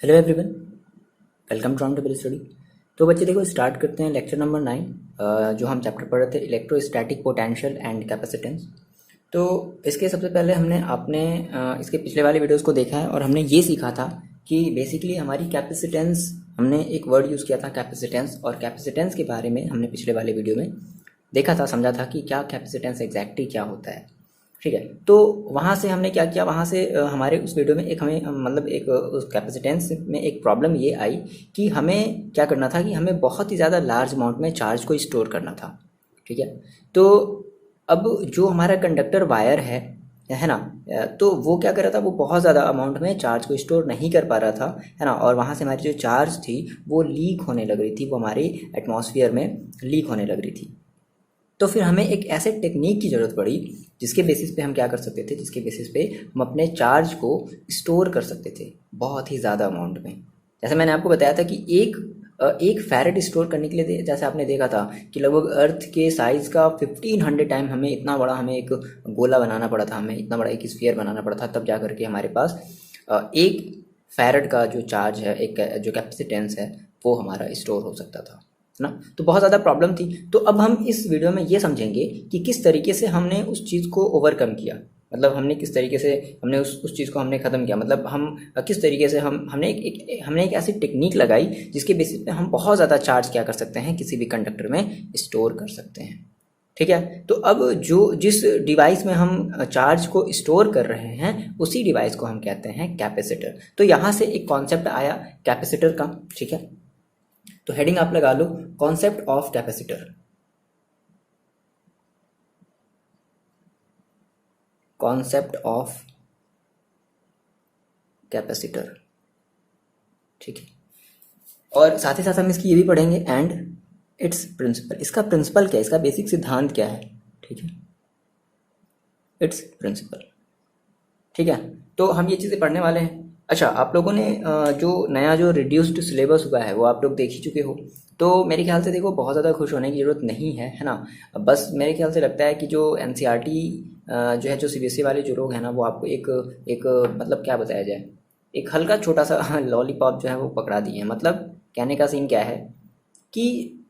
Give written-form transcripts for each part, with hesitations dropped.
Hello everyone, welcome to table study. तो बच्चे देखो, स्टार्ट करते हैं लेक्चर नंबर 9, जो हम चैप्टर पढ़ रहे थे इलेक्ट्रोस्टैटिक पोटेंशियल एंड कैपेसिटेंस। तो इसके सबसे पहले हमने आपने इसके पिछले वाले वीडियोस को देखा है और हमने ये सीखा था कि बेसिकली हमारी कैपेसिटेंस, हमने एक वर्ड यूज़ किया था कैपेसिटेंस, और कैपेसिटेंस के बारे में हमने पिछले वाले वीडियो में देखा था, समझा था कि क्या कैपेसिटेंस एग्जैक्टली क्या होता है। ठीक है, तो वहाँ से हमने क्या किया, वहाँ से हमारे उस वीडियो में एक हमें मतलब एक उस कैपेसिटेंस में एक प्रॉब्लम ये आई कि हमें क्या करना था कि हमें बहुत ही ज़्यादा लार्ज अमाउंट में चार्ज को स्टोर करना था। ठीक है, तो अब जो हमारा कंडक्टर वायर है ना, तो वो क्या कर रहा था, वो बहुत ज़्यादा अमाउंट में चार्ज को स्टोर नहीं कर पा रहा था, है ना, और वहाँ से हमारी जो चार्ज थी वो लीक होने लग रही थी, वो हमारी एटमॉस्फेयर में लीक होने लग रही थी। तो फिर हमें एक ऐसे टेक्निक की ज़रूरत पड़ी जिसके बेसिस पे हम क्या कर सकते थे, जिसके बेसिस पे हम अपने चार्ज को स्टोर कर सकते थे बहुत ही ज़्यादा अमाउंट में। जैसे मैंने आपको बताया था कि एक फैरेड स्टोर करने के लिए, जैसे आपने देखा था कि लगभग अर्थ के साइज़ का 1500 टाइम हमें इतना बड़ा, हमें एक गोला बनाना पड़ा था, हमें इतना बड़ा एक स्फीयर बनाना पड़ा था, तब जा करके हमारे पास एक फैरेड का जो चार्ज है, एक जो कैपेसिटेंस है, वो हमारा स्टोर हो सकता था, है ना। तो बहुत ज़्यादा प्रॉब्लम थी। तो अब हम इस वीडियो में ये समझेंगे कि किस तरीके से हमने उस चीज़ को ओवरकम किया, मतलब हमने किस तरीके से हमने उस चीज़ को हमने ख़त्म किया, मतलब हम किस तरीके से हमने एक ऐसी टेक्निक लगाई जिसके बेसिस पे हम बहुत ज़्यादा चार्ज क्या कर सकते हैं, किसी भी कंडक्टर में स्टोर कर सकते हैं। ठीक है, तो अब जिस डिवाइस में हम चार्ज को स्टोर कर रहे हैं उसी डिवाइस को हम कहते हैं कैपेसिटर। तो यहाँ से एक कॉन्सेप्ट आया कैपेसिटर का। ठीक है, तो हेडिंग आप लगा लो, concept of capacitor. Concept of capacitor. ठीक है, और साथ ही साथ हम इसकी ये भी पढ़ेंगे एंड इट्स प्रिंसिपल। इसका प्रिंसिपल क्या है, इसका बेसिक सिद्धांत क्या है। ठीक है, इट्स प्रिंसिपल। ठीक है, तो हम ये चीज़ें पढ़ने वाले हैं। अच्छा, आप लोगों ने जो नया जो रिड्यूस्ड सिलेबस हुआ है वो आप लोग देख ही चुके हो, तो मेरे ख्याल से देखो बहुत ज़्यादा खुश होने की ज़रूरत नहीं है ना। बस मेरे ख्याल से लगता है कि जो एनसीईआरटी जो है, जो सीबीएसई वाले जो लोग हैं ना, वो आपको एक एक मतलब क्या बताया जाए, एक हल्का छोटा सा लॉलीपॉप जो है वो पकड़ा दिए हैं। मतलब कहने का सीन क्या है कि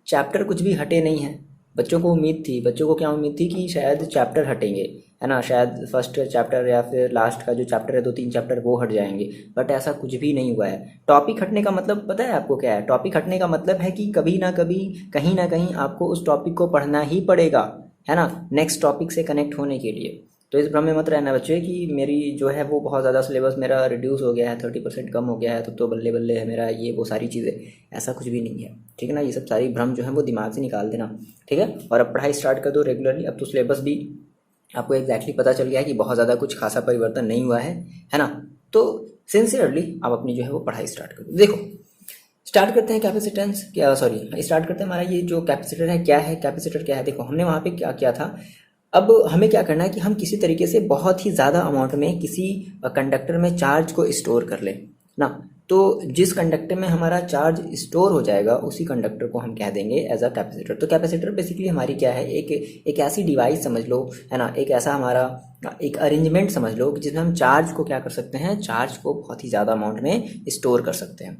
चैप्टर कुछ भी हटे नहीं है। बच्चों को उम्मीद थी, बच्चों को क्या उम्मीद थी कि शायद चैप्टर हटेंगे, है ना, शायद फर्स्ट चैप्टर या फिर लास्ट का जो चैप्टर है, 2-3 चैप्टर वो हट जाएंगे, बट ऐसा कुछ भी नहीं हुआ है। टॉपिक हटने का मतलब पता है आपको क्या है? टॉपिक हटने का मतलब है कि कभी ना कभी, कहीं ना कहीं आपको उस टॉपिक को पढ़ना ही पड़ेगा, है ना, नेक्स्ट टॉपिक से कनेक्ट होने के लिए। तो इस भ्रम में मत रहना बच्चे कि मेरी जो है वो बहुत ज़्यादा सिलेबस मेरा रिड्यूस हो गया है, 30% कम हो गया है, तो बल्ले बल्ले है मेरा ये वो सारी चीज़ें। ऐसा कुछ भी नहीं है, ठीक है ना। ये सब सारी भ्रम जो है वो दिमाग से निकाल देना, ठीक है। और अब पढ़ाई स्टार्ट कर दो रेगुलरली। अब तो सिलेबस भी आपको एग्जैक्टली पता चल गया है कि बहुत ज़्यादा कुछ खासा परिवर्तन नहीं हुआ है ना। तो सिंसियरली आप अपनी जो है वो पढ़ाई स्टार्ट कर दो। देखो, स्टार्ट करते हैं कैपेसिटेंस क्या, सॉरी, स्टार्ट करते हैं हमारा ये जो कैपेसिटर है क्या है, कैपेसिटर क्या है। देखो, हमने वहाँ पे क्या किया था। अब हमें क्या करना है कि हम किसी तरीके से बहुत ही ज़्यादा अमाउंट में किसी कंडक्टर में चार्ज को स्टोर कर लें ना। तो जिस कंडक्टर में हमारा चार्ज स्टोर हो जाएगा उसी कंडक्टर को हम कह देंगे एज अ कैपेसिटर। तो कैपेसिटर बेसिकली हमारी क्या है, एक ऐसी डिवाइस समझ लो, है ना, एक ऐसा हमारा एक अरेंजमेंट समझ लो कि जिसमें हम चार्ज को क्या कर सकते हैं, चार्ज को बहुत ही ज़्यादा अमाउंट में स्टोर कर सकते हैं।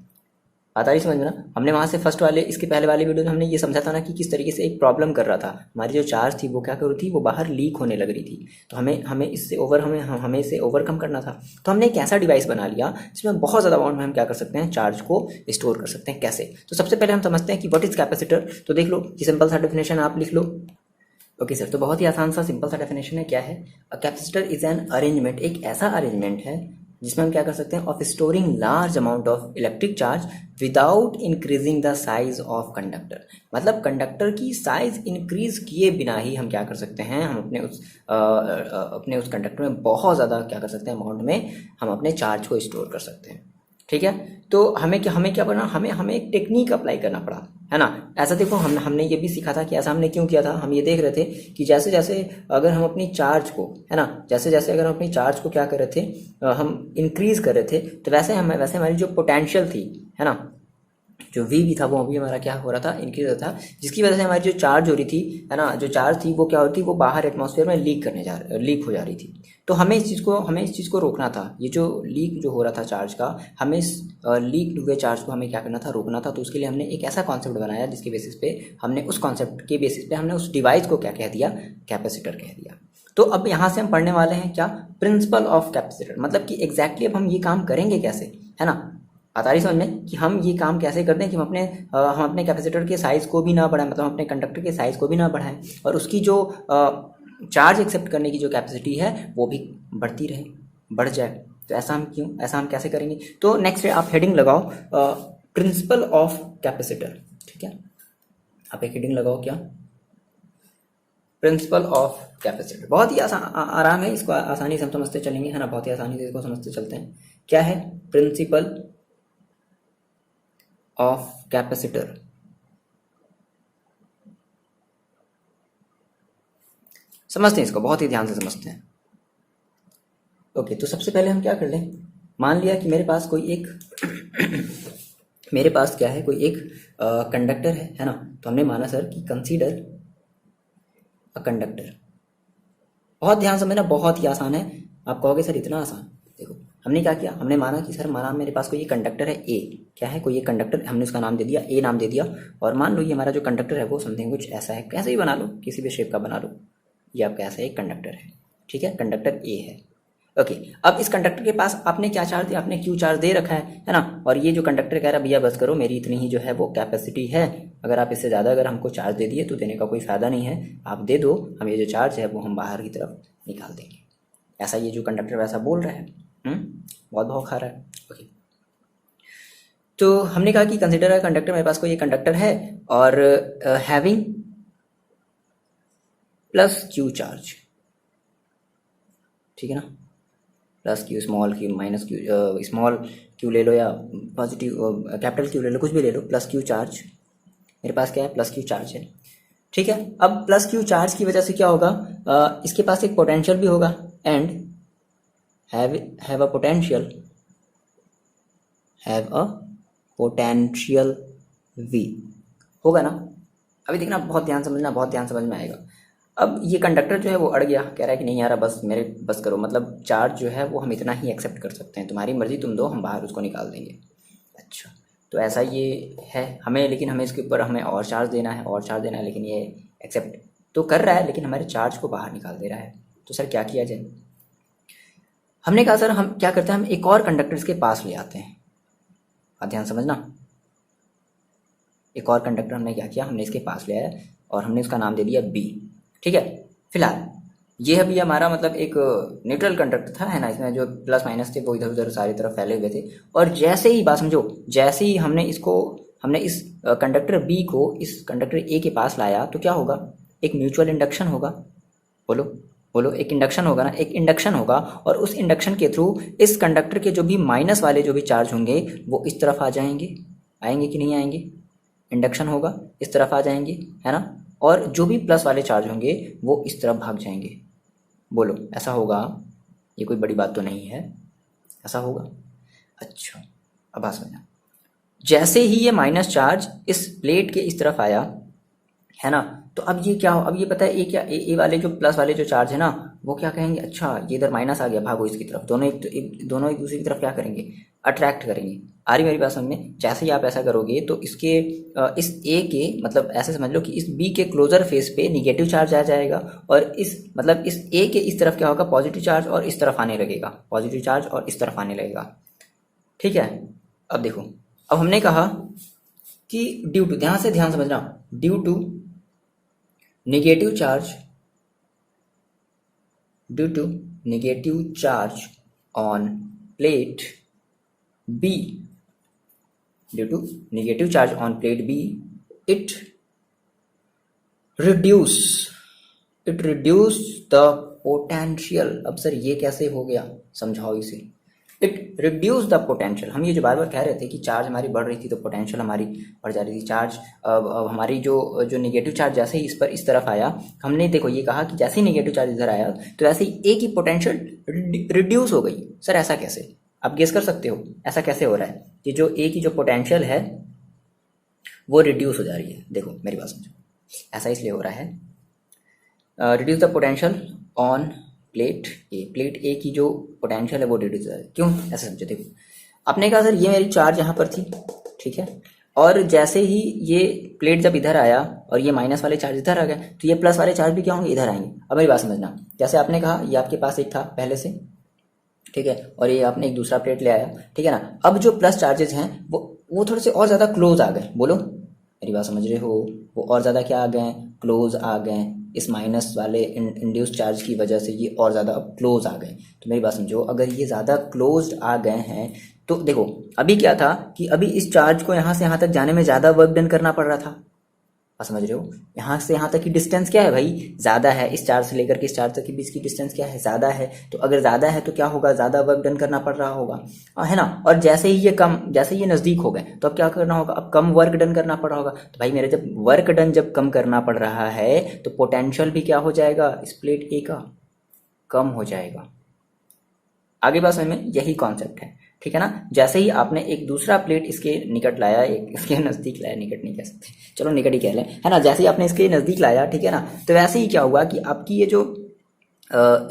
आता है समझ में ना। हमने वहाँ से फर्स्ट वाले, इसके पहले वाले वीडियो में हमने ये समझा था ना कि किस तरीके से एक प्रॉब्लम कर रहा था, हमारी जो चार्ज थी वो क्या कर रही थी, वो बाहर लीक होने लग रही थी। तो हमें इसे ओवरकम करना था। तो हमने एक ऐसा डिवाइस बना लिया जिसमें बहुत ज़्यादा अमाउंट में हम क्या कर सकते हैं, चार्ज को स्टोर कर सकते हैं। कैसे? तो सबसे पहले हम समझते हैं कि व्हाट इज कैपेसिटर। तो देख लो कि सिंपल सा डेफिनेशन आप लिख लो। ओके सर, तो बहुत ही आसान सा सिंपल सा डेफिनेशन है। क्या है? A capacitor is an arrangement, एक ऐसा अरेंजमेंट है जिसमें हम क्या कर सकते हैं, of storing large amount of electric charge without increasing the size of conductor. मतलब कंडक्टर की साइज इंक्रीज किए बिना ही हम क्या कर सकते हैं, हम अपने उस कंडक्टर में बहुत ज़्यादा क्या कर सकते हैं, अमाउंट में हम अपने चार्ज को स्टोर कर सकते हैं। ठीक है, तो हमें क्या करना, हमें एक टेक्निक अप्लाई करना पड़ा, है ना। ऐसा देखो, हमने ये भी सीखा था कि ऐसा हमने क्यों किया था। हम ये देख रहे थे कि जैसे जैसे अगर हम अपनी चार्ज को, है ना, जैसे जैसे अगर हम अपनी चार्ज को क्या कर रहे थे, हम इंक्रीज कर रहे थे, तो वैसे हमारी जो पोटेंशियल थी, है ना, जो वी भी था वो भी हमारा क्या हो रहा था, इंक्रीज हो रहा था, जिसकी वजह से हमारी जो चार्ज हो रही थी, है ना, जो चार्ज थी वो क्या हो रही थी, वो बाहर एटमॉस्फेयर में लीक हो जा रही थी। तो हमें इस चीज़ को रोकना था। ये जो लीक जो हो रहा था चार्ज का, हमें इस लीक हुए चार्ज को हमें क्या करना था, रोकना था। तो उसके लिए हमने एक ऐसा कॉन्सेप्ट बनाया जिसके बेसिस पे हमने उस कॉन्सेप्ट के बेसिस पे हमने उस डिवाइस को क्या कह दिया, कैपेसिटर कह दिया। तो अब यहाँ से हम पढ़ने वाले हैं क्या, प्रिंसिपल ऑफ कैपेसिटर, मतलब कि एग्जैक्टली अब हम ये काम करेंगे कैसे, है ना। आता रही समझ में कि हम ये काम कैसे करते हैं कि हम अपने कैपेसिटर के साइज़ को भी ना बढ़ाएं, मतलब हम अपने कंडक्टर के साइज़ को भी ना बढ़ाएं, और उसकी जो चार्ज एक्सेप्ट करने की जो कैपेसिटी है वो भी बढ़ती रहे, बढ़ जाए। तो ऐसा हम कैसे करेंगे। तो नेक्स्ट आप हेडिंग लगाओ, प्रिंसिपल ऑफ कैपेसिटर, ठीक है। आप एक हेडिंग लगाओ, क्या, प्रिंसिपल ऑफ कैपेसिटर। बहुत ही आराम है, इसको आसानी से हम समझते चलेंगे, है ना, बहुत ही आसानी से इसको समझते चलते हैं। क्या है प्रिंसिपल ऑफ कैपेसिटर। समझते हैं इसको, बहुत ही ध्यान से समझते हैं। ओके, तो सबसे पहले हम क्या कर लें, मान लिया कि मेरे पास कोई एक मेरे पास क्या है, कोई एक कंडक्टर है ना। तो हमने माना सर कि कंसीडर अ कंडक्टर। बहुत ध्यान से समझना, बहुत ही आसान है। आप कहोगे सर इतना आसान, देखो हमने क्या किया, हमने माना कि सर माना मेरे पास कोई ये कंडक्टर है ए, क्या है, कोई ये कंडक्टर, हमने उसका नाम दे दिया ए, नाम दे दिया। और मान लो ये हमारा जो कंडक्टर है वो समथिंग कुछ ऐसा है, कैसे भी बना लो, किसी भी शेप का बना लो, ये आपका ऐसा एक कंडक्टर है, ठीक है, कंडक्टर ए है। ओके, अब इस कंडक्टर के पास आपने क्या चार्ज दिया, आपने क्यू चार्ज दे रखा है ना। और ये जो कंडक्टर कह रहा है भैया बस करो, मेरी इतनी ही जो है वो कैपेसिटी है, अगर आप इससे ज़्यादा अगर हमको चार्ज दे दिए तो देने का कोई फ़ायदा नहीं है, आप दे दो, हम ये जो चार्ज है वो हम बाहर की तरफ निकाल देंगे। ऐसा ये जो कंडक्टर वैसा बोल रहा है, बहुत भाव खा रहा है। ओके, तो हमने कहा कि कंसिडर कंडक्टर, मेरे पास कोई ये कंडक्टर है और हैविंग प्लस क्यू चार्ज, ठीक है ना, plus Q, small Q, minus Q, small Q ले लो या पॉजिटिव कैपिटल क्यू ले लो, कुछ भी ले लो, प्लस क्यू चार्ज। मेरे पास क्या है, प्लस क्यू चार्ज है, ठीक है। अब प्लस क्यू चार्ज की वजह से क्या होगा, इसके पास एक पोटेंशियल भी होगा, and have a potential V होगा ना। अभी देखना, बहुत ध्यान समझना, बहुत ध्यान समझ में आएगा। अब ये कंडक्टर जो है वो अड़ गया, कह रहा है कि नहीं यार बस मेरे बस करो, मतलब चार्ज जो है वो हम इतना ही एक्सेप्ट कर सकते हैं, तुम्हारी मर्जी, तुम दो, हम बाहर उसको निकाल देंगे। अच्छा, तो ऐसा ये है हमें, लेकिन हमें इसके ऊपर हमें और चार्ज देना है, और चार्ज देना है, लेकिन ये एक्सेप्ट तो कर रहा है लेकिन हमारे चार्ज को बाहर निकाल दे रहा है। तो सर क्या किया जाए। हमने कहा सर हम क्या करते हैं, हम एक और कंडक्टर इसके पास ले आते हैं। ध्यान समझना, एक और कंडक्टर हमने क्या किया, हमने इसके पास ले आया और हमने उसका नाम दे दिया बी, ठीक है। फिलहाल ये अभी हमारा मतलब एक न्यूट्रल कंडक्टर था, है ना, इसमें जो प्लस माइनस थे वो इधर उधर सारी तरफ फैले हुए थे। और जैसे ही बात समझो, जैसे ही हमने इस कंडक्टर बी को इस कंडक्टर ए के पास लाया तो क्या होगा, एक म्यूचुअल इंडक्शन होगा। बोलो बोलो, एक इंडक्शन होगा ना, एक इंडक्शन होगा। और उस इंडक्शन के थ्रू इस कंडक्टर के जो भी माइनस वाले जो भी चार्ज होंगे वो इस तरफ आ जाएंगे, आएंगे कि नहीं आएंगे, इंडक्शन होगा इस तरफ आ जाएंगे, है ना। और जो भी प्लस वाले चार्ज होंगे वो इस तरफ भाग जाएंगे। बोलो ऐसा होगा, ये कोई बड़ी बात तो नहीं है, ऐसा होगा। अच्छा, अब बात समझना, जैसे ही ये माइनस चार्ज इस प्लेट के इस तरफ आया, है ना, तो अब ये क्या हो, अब ये पता है ए वाले जो प्लस वाले जो चार्ज है ना वो क्या कहेंगे, अच्छा ये इधर माइनस आ गया, भागो इसकी तरफ, दोनों एक दूसरे की तरफ क्या करेंगे, अट्रैक्ट करेंगे। आ रही मेरी बात समझ में। जैसे ही आप ऐसा करोगे तो इसके इस ए के मतलब ऐसे समझ लो कि इस बी के क्लोजर फेस पे निगेटिव चार्ज आ जाएगा, और इस मतलब इस ए के इस तरफ क्या होगा, पॉजिटिव चार्ज और इस तरफ आने लगेगा, पॉजिटिव चार्ज और इस तरफ आने लगेगा, ठीक है। अब देखो, अब हमने कहा कि ड्यू टू, ध्यान समझना, due to negative charge on plate B, due to negative charge on plate B, it reduce the potential। अब सर ये कैसे हो गया, समझाओ इसे। इट रिड्यूस द पोटेंशियल, हम ये जो बार बार कह रहे थे कि चार्ज हमारी बढ़ रही थी तो पोटेंशियल हमारी बढ़ जा रही थी। चार्ज अब हमारी जो नेगेटिव चार्ज जैसे ही इस तरफ आया, हमने देखो ये कहा कि जैसे ही नेगेटिव चार्ज इधर आया तो ऐसे ही ए की पोटेंशियल रिड्यूस हो गई। सर ऐसा कैसे, आप गेस कर सकते हो ऐसा कैसे हो रहा है कि जो ए की जो पोटेंशियल है वो रिड्यूस हो जा रही है। देखो मेरी बात समझो, ऐसा इसलिए हो रहा है, reduce the potential on plate A. Plate A की जो पोटेंशियल है वो रिड्यूस हो जा रही है। क्यों ऐसा समझो, देखो आपने कहा सर ये मेरी चार्ज यहाँ पर थी, ठीक है, और जैसे ही ये प्लेट जब इधर आया और ये माइनस वाले चार्ज इधर आ गए, तो ये प्लस वाले चार्ज भी क्या होंगे, इधर आएंगे। अब मेरी बात समझना, जैसे आपने कहा ये आपके पास एक था पहले से, ठीक है, और ये आपने एक दूसरा प्लेट ले आया, ठीक है ना। अब जो प्लस चार्जेस हैं वो थोड़े से और ज़्यादा क्लोज आ गए। बोलो मेरी बात समझ रहे हो, वो और ज़्यादा क्या आ गए, क्लोज आ गए। इस माइनस वाले इंड्यूस चार्ज की वजह से ये और ज़्यादा अब क्लोज आ गए। तो मेरी बात समझो, अगर ये ज़्यादा क्लोज आ गए हैं तो देखो अभी क्या था कि अभी इस चार्ज को यहाँ से यहाँ तक जाने में ज़्यादा वर्क डन करना पड़ रहा था। आप समझ रहे हो, यहाँ से यहाँ तक की डिस्टेंस क्या है भाई, ज़्यादा है। इस चार्ज से लेकर के इस चार्ज तक के बीच की डिस्टेंस क्या है, ज़्यादा है। तो अगर ज़्यादा है तो क्या होगा, ज़्यादा वर्क डन करना पड़ रहा होगा, है ना। और जैसे ही ये कम, जैसे ही ये नज़दीक हो गए तो अब क्या करना होगा, अब कम वर्क डन करना पड़ रहा होगा। तो भाई मेरे जब वर्क डन जब कम करना पड़ रहा है तो पोटेंशियल भी क्या हो जाएगा, इस प्लेट ए का कम हो जाएगा। आगे बात समझ में, यही कॉन्सेप्ट है, ठीक है ना। जैसे ही आपने एक दूसरा प्लेट इसके निकट लाया, एक इसके नज़दीक लाया, निकट नहीं कह सकते, चलो निकट ही कह लें, है ना। जैसे ही आपने इसके नज़दीक लाया, ठीक है ना, तो वैसे ही क्या हुआ कि आपकी ये जो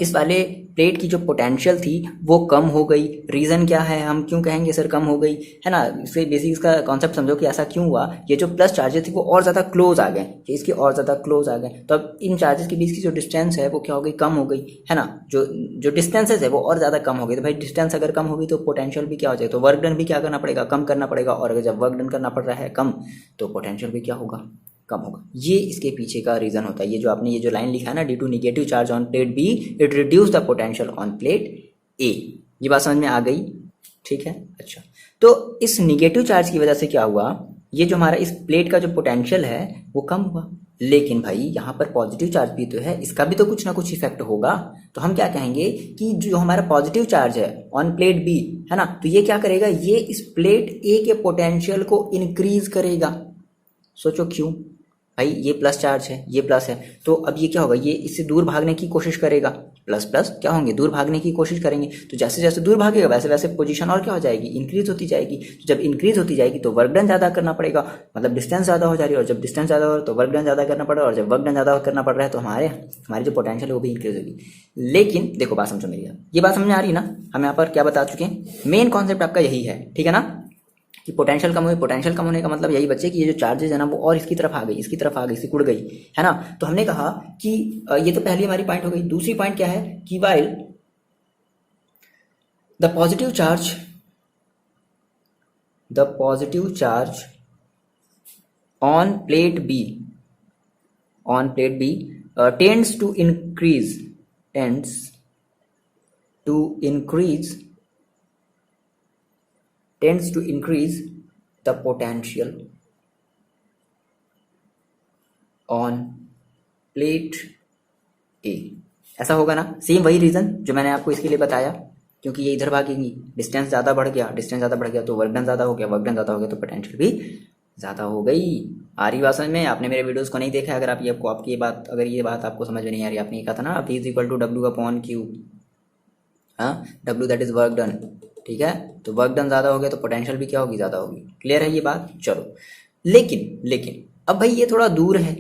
इस वाले प्लेट की जो पोटेंशियल थी वो कम हो गई। रीज़न क्या है, हम क्यों कहेंगे सर कम हो गई, है ना। इससे बेसिक इसका कॉन्सेप्ट समझो कि ऐसा क्यों हुआ। ये जो प्लस चार्जेस थे वो और ज़्यादा क्लोज आ गए, ये इसके और ज़्यादा क्लोज आ गए, तो अब इन चार्जेस के बीच की जो डिस्टेंस है वो क्या हो गई, कम हो गई, है ना। जो डिस्टेंसेज है वो और ज़्यादा कम हो गई। तो भाई डिस्टेंस अगर कम होगी तो पोटेंशियल भी क्या हो जाएगा, तो वर्क डन भी क्या करना पड़ेगा, कम करना पड़ेगा। और अगर जब वर्क डन करना पड़ रहा है कम, तो पोटेंशियल भी क्या होगा, कम होगा। ये इसके पीछे का रीजन होता है। ये जो आपने ये जो लाइन लिखा है ना, due to negative charge on plate B it reduce the potential on plate A. ये बात समझ में आ गई, ठीक है। अच्छा, तो इस नेगेटिव चार्ज की वजह से क्या हुआ, ये जो हमारा इस प्लेट का जो पोटेंशियल है वो कम हुआ। लेकिन भाई यहाँ पर पॉजिटिव चार्ज भी तो है, इसका भी तो कुछ ना कुछ इफेक्ट होगा। तो हम क्या कहेंगे कि जो हमारा पॉजिटिव चार्ज है ऑन प्लेट बी, है ना, तो ये क्या करेगा, ये इस प्लेट ए के पोटेंशियल को इंक्रीज करेगा। सोचो क्यों भाई, ये प्लस चार्ज है, ये प्लस है, तो अब ये क्या होगा, ये इससे दूर भागने की कोशिश करेगा। प्लस प्लस क्या होंगे, दूर भागने की कोशिश करेंगे। तो जैसे जैसे दूर भागेगा वैसे वैसे पोजीशन और क्या हो जाएगी, इंक्रीज होती जाएगी। तो जब इंक्रीज होती जाएगी तो वर्क डन ज़्यादा करना पड़ेगा, मतलब डिस्टेंस ज़्यादा हो जा रही है। और जब डिस्टेंस ज़्यादा हो तो वर्क डन ज़्यादा करना पड़ रहा है। और जब वर्क डन ज़्यादा करना पड़ रहा है तो हमारी जो पोटेंशियल है वो भी इंक्रीज होगी। लेकिन देखो बात समझो मेरी, ये बात समझ में आ रही है ना। हम यहाँ पर क्या बता चुके हैं, मेन कॉन्सेप्ट आपका यही है, ठीक है ना, कि पोटेंशियल कम हुई। पोटेंशियल कम होने का मतलब यही बच्चे कि ये जो चार्जेस है ना वो और इसकी तरफ आ गई, इसकी तरफ आ गई, सिकुड़ गई, है ना। तो हमने कहा कि ये तो पहली हमारी पॉइंट हो गई। दूसरी पॉइंट क्या है कि while the positive charge on plate B tends to increase the potential on plate A। ऐसा होगा ना, सेम वही रीजन जो मैंने आपको इसके लिए बताया, क्योंकि ये इधर भागेंगी, डिस्टेंस ज़्यादा बढ़ गया तो वर्क डन ज़्यादा हो गया, तो पोटेंशियल भी ज़्यादा हो गई। आ रही बात समझ में। आपने मेरे वीडियोस को नहीं देखा, अगर आप ये बात आपको समझ में नहीं आ रही, आपने कहा था ना V is equal to W/Q, हाँ, W that is work done, ठीक है। तो वर्क डन ज़्यादा हो गया तो पोटेंशियल भी क्या होगी, ज़्यादा होगी। क्लियर है ये बात, चलो। लेकिन अब भाई ये थोड़ा दूर है,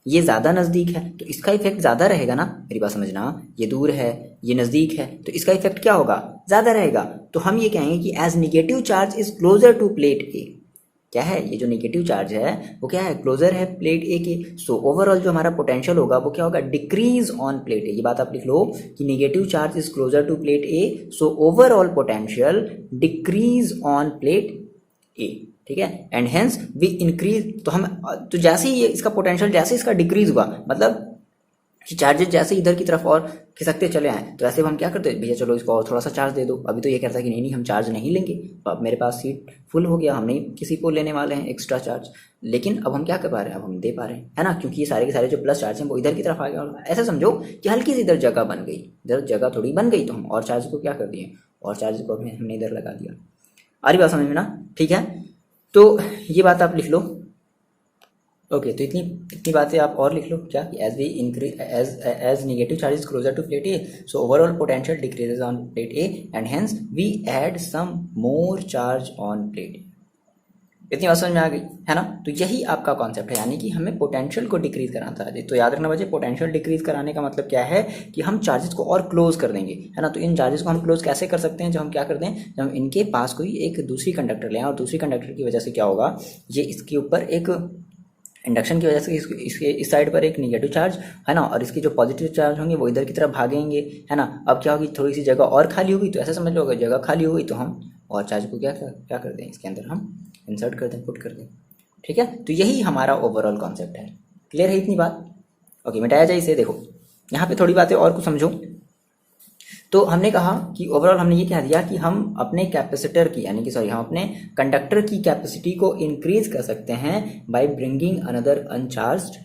ये ज़्यादा नज़दीक है, तो इसका इफेक्ट ज़्यादा रहेगा ना। मेरी बात समझना, ये दूर है, ये नज़दीक है, तो इसका इफेक्ट क्या होगा, ज़्यादा रहेगा। तो हम ये कहेंगे कि as negative charge is closer to plate A. क्या है, ये जो नेगेटिव चार्ज है वो क्या है, क्लोजर है प्लेट ए के। सो ओवरऑल जो हमारा पोटेंशियल होगा वो क्या होगा, डिक्रीज ऑन प्लेट ए। ये बात आप लिख लो कि negative charge is closer to plate A, so overall potential decrease on plate A, ठीक है। एंड हेंस वी इंक्रीज, तो जैसे ही इसका पोटेंशियल जैसे इसका डिक्रीज हुआ, मतलब कि चार्जेस जैसे इधर की तरफ और खिसकते चले आए, तो ऐसे हम क्या करते हैं, भैया चलो इसको और थोड़ा सा चार्ज दे दो। अभी तो ये कहता है कि नहीं हम चार्ज नहीं लेंगे, अब मेरे पास सीट फुल हो गया, हम नहीं किसी को लेने वाले हैं एक्स्ट्रा चार्ज। लेकिन अब हम क्या कर पा रहे हैं, अब हम दे पा रहे हैं, है ना, क्योंकि ये सारे के सारे जो प्लस चार्ज हैं वो इधर की तरफ आ गया। और ऐसा समझो कि हल्की सी इधर जगह बन गई, इधर जगह थोड़ी बन गई, तो हम और चार्ज को क्या कर दिए, और चार्ज को हमने इधर लगा दिया। आ रही बात समझ में ना, ठीक है। तो ये बात आप लिख लो, ओके। तो इतनी बातें आप और लिख लो, क्या, as we increase as negative charge is closer to plate A, so overall potential decreases on plate A and hence we add some more charge on plate A. इतनी बात समझ में आ गई है ना। तो यही आपका कॉन्सेप्ट है, यानी कि हमें पोटेंशियल को डिक्रीज कराना था। तो याद रखना बच्चे, पोटेंशियल डिक्रीज कराने का मतलब क्या है कि हम चार्जेस को और क्लोज कर देंगे, है ना। तो इन चार्जेस को हम क्लोज कैसे कर सकते हैं, जब हम क्या करते हैं, जब हम इनके पास कोई एक दूसरी कंडक्टर लें, और दूसरी कंडक्टर की वजह से क्या होगा, ये इसके ऊपर एक इंडक्शन की वजह से इसके इस साइड पर एक निगेटिव चार्ज है ना, और इसके जो पॉजिटिव चार्ज होंगे वो इधर की तरफ भागेंगे, है ना। अब क्या होगी, थोड़ी सी जगह और खाली होगी, तो ऐसा समझ लो, अगर जगह खाली होगी तो हम और चार्ज को क्या क्या कर दें, इसके अंदर हम इंसर्ट कर दें, पुट कर दें, ठीक है। तो यही हमारा ओवरऑल कॉन्सेप्ट है। क्लियर है इतनी बात? ओके, मिटाया जाए इसे। देखो यहाँ पे थोड़ी बातें और कुछ समझो। तो हमने कहा कि ओवरऑल हमने ये कह दिया कि हम अपने कैपेसिटर की, यानी कि सॉरी, हम अपने कंडक्टर की कैपेसिटी को इंक्रीज कर सकते हैं बाय ब्रिंगिंग अनदर अनचार्ज्ड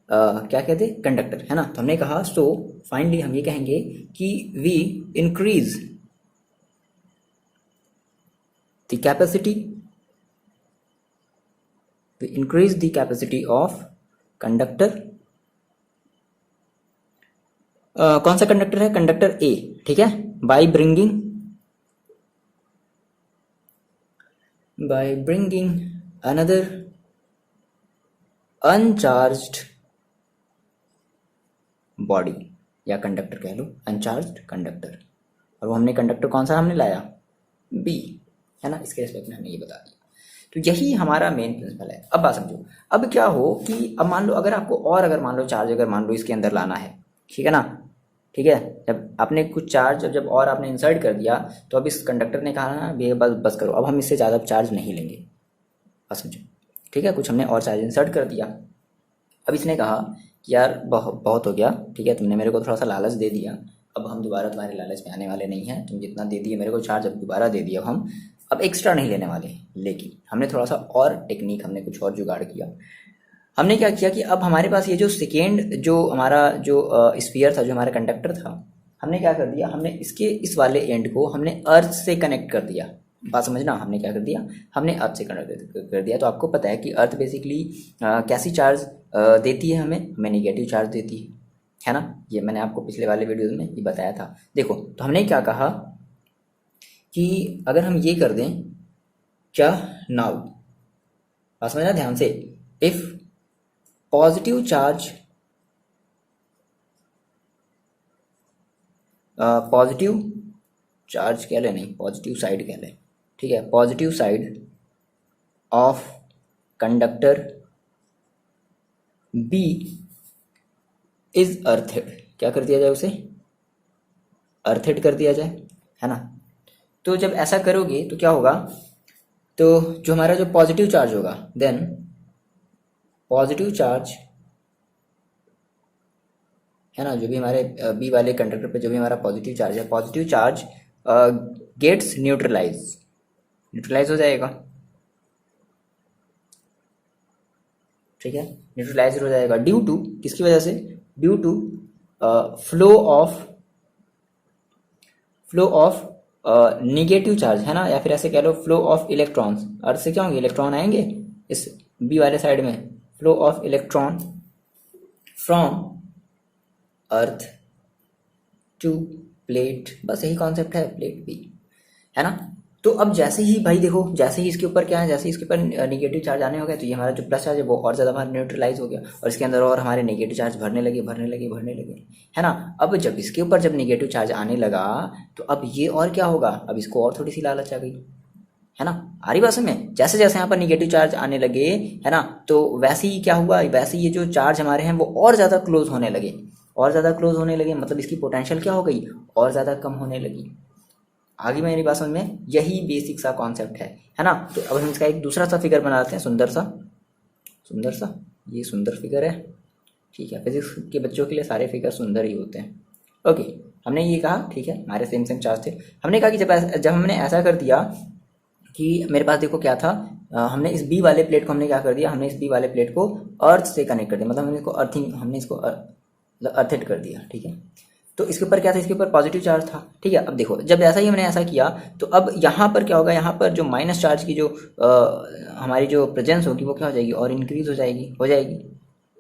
क्या कहते हैं, कंडक्टर, है ना। तो हमने कहा, सो फाइनली हम ये कहेंगे कि we increase the capacity, we increase the capacity of conductor. कौन सा कंडक्टर है, कंडक्टर ए, ठीक है। By bringing another uncharged body, या कंडक्टर कह लो, अनचार्ज्ड कंडक्टर। और वो हमने कंडक्टर कौन सा हमने लाया, बी, है ना। इसके रिस्पेक्ट में हमने ये बता दिया। तो यही हमारा मेन प्रिंसिपल है। अब बात समझो, अब क्या हो कि अब मान लो अगर आपको और अगर मान लो चार्ज अगर मान लो इसके अंदर लाना है, ठीक है ना, ठीक है। जब आपने कुछ चार्ज जब और आपने इंसर्ट कर दिया, तो अब इस कंडक्टर ने कहा ना भैया बस बस करो, अब हम इससे ज़्यादा चार्ज नहीं लेंगे, बस समझो, ठीक है। कुछ हमने और चार्ज इंसर्ट कर दिया, अब इसने कहा कि यार बहुत हो गया, ठीक है, तुमने मेरे को थोड़ा सा लालच दे दिया, अब हम दोबारा तुम्हारे लालच में आने वाले नहीं हैं, तुम जितना दे दिए मेरे को चार्ज, अब दोबारा दे दिया, हम अब एक्स्ट्रा नहीं लेने वाले। लेकिन हमने थोड़ा सा और टेक्निक, हमने कुछ और जुगाड़ किया। हमने क्या किया कि अब हमारे पास ये जो सेकेंड जो हमारा जो स्फीयर था, जो हमारा कंडक्टर था, हमने क्या कर दिया, हमने इसके इस वाले एंड को हमने अर्थ से कनेक्ट कर दिया। बात समझना, हमने क्या कर दिया, हमने अर्थ से कनेक्ट कर दिया। तो आपको पता है कि अर्थ बेसिकली कैसी चार्ज देती है, हमें नेगेटिव चार्ज देती है ना। ये मैंने आपको पिछले वाले वीडियोज में ये बताया था। देखो, तो हमने क्या कहा कि अगर हम ये कर दें, क्या, नाउ बात समझना ध्यान से, इफ पॉजिटिव चार्ज कह ले, नहीं पॉजिटिव साइड कह ले, ठीक है, positive side of conductor B is earthed, क्या कर दिया जाए, उसे अर्थेड कर दिया जाए, है ना। तो जब ऐसा करोगे तो क्या होगा, तो जो हमारा जो पॉजिटिव चार्ज होगा, देन पॉजिटिव चार्ज, है ना, जो भी हमारे बी वाले कंडक्टर पे जो भी हमारा पॉजिटिव चार्ज है, पॉजिटिव चार्ज गेट्स न्यूट्रलाइज हो जाएगा, ठीक है, न्यूट्रलाइज हो जाएगा ड्यू टू, किसकी वजह से, due to flow of negative charge, है ना, या फिर ऐसे कह लो फ्लो ऑफ इलेक्ट्रॉन्स। अर्थ से क्या होंगे, इलेक्ट्रॉन आएंगे इस बी वाले साइड में, flow of electron from earth to plate, बस यही कॉन्सेप्ट है, प्लेट बी, है ना। तो अब जैसे ही भाई देखो, जैसे ही इसके ऊपर क्या है, जैसे ही इसके ऊपर नेगेटिव चार्ज आने हो गए, तो ये हमारा जो प्लस चार्ज है वो और ज़्यादा हमारा न्यूट्रलाइज हो गया, और इसके अंदर और हमारे नेगेटिव चार्ज भरने लगे, है ना। अब जब इसके ऊपर जब नेगेटिव चार्ज आने लगा, तो अब ये और क्या होगा, अब इसको और थोड़ी सी लालच आ गई, है ना। आ रही बात में, जैसे जैसे यहाँ पर नेगेटिव चार्ज आने लगे, है ना, तो वैसे ही क्या हुआ, वैसे ये जो चार्ज हमारे हैं वो और ज़्यादा क्लोज होने लगे, मतलब इसकी पोटेंशियल क्या हो गई, और ज़्यादा कम होने लगी। आगे मेरी बात समझ में, यही बेसिक सा कॉन्सेप्ट है ना। तो अब हम इसका एक दूसरा सा फिगर बनाते हैं, सुंदर सा, ये सुंदर फिगर है, ठीक है। फिजिक्स के बच्चों के लिए सारे फिगर सुंदर ही होते हैं। ओके, हमने ये कहा, ठीक है, हमारे सेम चार्ज थे। हमने कहा कि जब हमने ऐसा कर दिया कि मेरे पास देखो क्या था, हमने इस बी वाले प्लेट को हमने क्या कर दिया, हमने इस बी वाले प्लेट को अर्थ से कनेक्ट कर दिया, मतलब हमने इसको अर्थिट कर दिया, ठीक है। तो इसके ऊपर क्या था, इसके ऊपर पॉजिटिव चार्ज था, ठीक है। अब देखो, जब ऐसा ही हमने ऐसा किया, तो अब यहाँ पर क्या होगा, यहाँ पर जो माइनस चार्ज की जो हमारी जो प्रेजेंस होगी वो क्या हो जाएगी, और इंक्रीज हो जाएगी,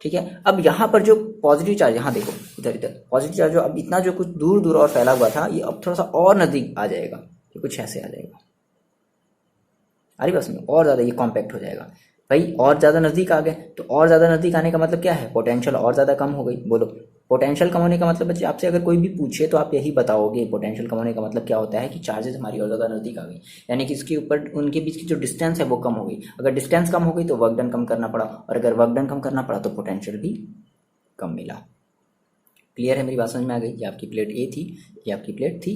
ठीक है। अब यहाँ पर जो पॉजिटिव चार्ज, यहाँ देखो इधर पॉजिटिव चार्ज जो अब इतना जो कुछ दूर और फैला हुआ था, ये अब थोड़ा सा और नज़दीक आ जाएगा, ये कुछ ऐसे आ जाएगा, आ रही बात समझ, और ज़्यादा ये कॉम्पैक्ट हो जाएगा भाई, और ज़्यादा नज़दीक आ गए, तो और ज़्यादा नज़दीक आने का मतलब क्या है, पोटेंशियल और ज़्यादा कम हो गई। बोलो पोटेंशियल कम होने का मतलब बच्चे आपसे अगर कोई भी पूछे तो आप यही बताओगे, पोटेंशियल कम होने का मतलब क्या होता है कि चार्जेस हमारी और ज़्यादा नज़दीक आ गई, यानी कि इसके ऊपर उनके बीच की जो डिस्टेंस है वो कम हो गई। अगर डिस्टेंस कम हो गई तो वर्क डन कम करना पड़ा, और अगर वर्क डन कम करना पड़ा तो पोटेंशियल भी कम मिला। क्लियर है, मेरी बात समझ में आ गई। ये आपकी प्लेट ए थी, ये आपकी प्लेट थी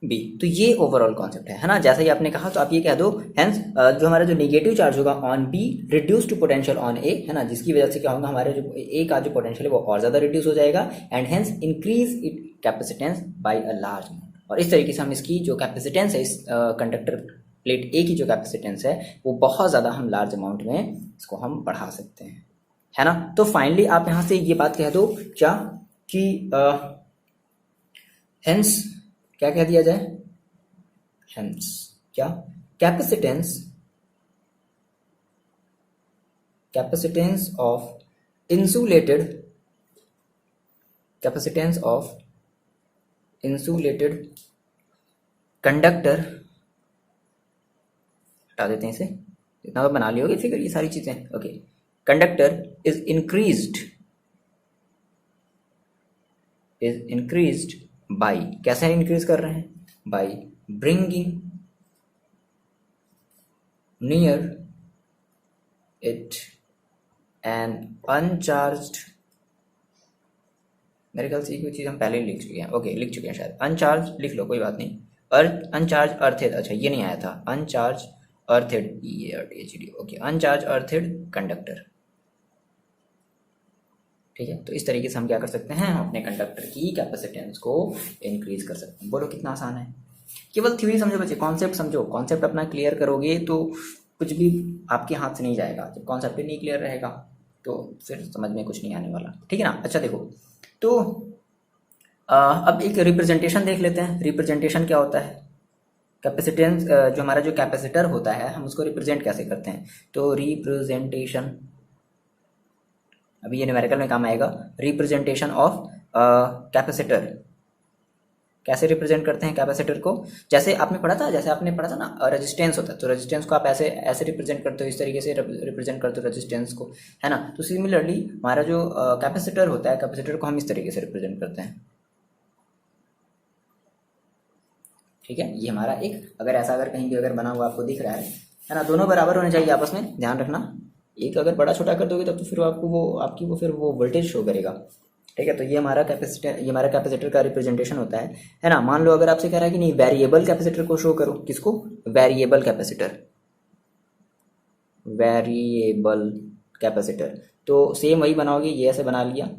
बी। तो ये ओवरऑल कॉन्सेप्ट है ना। जैसा ही आपने कहा तो आप ये कह दो हेंस जो हमारा जो नेगेटिव चार्ज होगा on B reduce to potential on A, है ना, जिसकी वजह से क्या होगा, हमारे जो ए का जो पोटेंशियल है वो और ज़्यादा रिड्यूस हो जाएगा, and hence increase it capacitance by a large amount. और इस तरीके से हम इसकी जो कैपेसिटेंस है, इस कंडक्टर प्लेट ए की जो कैपेसिटेंस है वो बहुत ज़्यादा हम लार्ज अमाउंट में इसको हम बढ़ा सकते हैं, है ना। तो फाइनली आप यहाँ से ये बात कह दो क्या कि हेंस क्या कह दिया जाए, हेंस क्या capacitance, capacitance of insulated, capacitance of insulated conductor, हटा देते हैं इसे, इतना तो बना लियोगे फिगर ये सारी चीजें, okay. Conductor is increased by, कैसे इंक्रीज कर रहे हैं, by bringing near it an uncharged, मेरे ख्याल से कोई चीज़ हम पहले ही लिख चुके हैं, ओके लिख चुके हैं शायद, अनचार्ज लिख लो कोई बात नहीं, अनचार्ज अर्थेड, अच्छा ये नहीं आया था, uncharge earthed, EARTHED, okay, uncharge earthed conductor, ठीक है। तो इस तरीके से हम क्या कर सकते हैं, हम अपने कंडक्टर की कैपेसिटेंस को इंक्रीज कर सकते हैं। बोलो कितना आसान है, केवल थ्योरी समझो बच्चे, कॉन्सेप्ट समझो, कॉन्सेप्ट अपना क्लियर करोगे तो कुछ भी आपके हाथ से नहीं जाएगा। जब कॉन्सेप्ट ही नहीं क्लियर रहेगा तो फिर समझ में कुछ नहीं आने वाला, ठीक है ना। अच्छा देखो तो अब एक रिप्रेजेंटेशन देख लेते हैं। रिप्रेजेंटेशन क्या होता है, कैपेसिटेंस जो हमारा जो कैपेसिटर होता है हम उसको रिप्रेजेंट कैसे करते हैं, तो रिप्रेजेंटेशन, अभी ये न्यूमेरिकल में काम आएगा, रिप्रेजेंटेशन ऑफ कैपेसिटर, कैसे रिप्रेजेंट करते हैं कैपेसिटर को, जैसे आपने पढ़ा था, जैसे आपने पढ़ा था ना रेजिस्टेंस होता है, तो रेजिस्टेंस को आप ऐसे ऐसे रिप्रेजेंट करते हो, इस तरीके से रिप्रेजेंट करते हो रेजिस्टेंस को, है ना। तो सिमिलरली हमारा जो कैपेसिटर होता है, कैपेसिटर को हम इस तरीके से रिप्रेजेंट करते हैं, ठीक है। ये हमारा एक, अगर ऐसा अगर कहीं भी अगर बना हुआ आपको दिख रहा है ना, दोनों बराबर होने चाहिए आपस में, ध्यान रखना। एक अगर बड़ा छोटा कर दोगे तब तो फिर आपको वो आपकी वो फिर वो वोल्टेज शो करेगा, ठीक है। तो ये हमारा कैपेसिटर, ये हमारा कैपेसिटर का रिप्रेजेंटेशन होता है ना। मान लो अगर आपसे कह रहा है कि नहीं वेरिएबल कैपेसिटर को शो करो, किसको, वेरिएबल कैपेसिटर, वेरिएबल कैपेसिटर, तो सेम वही बनाओगे, ये ऐसे बना लिया,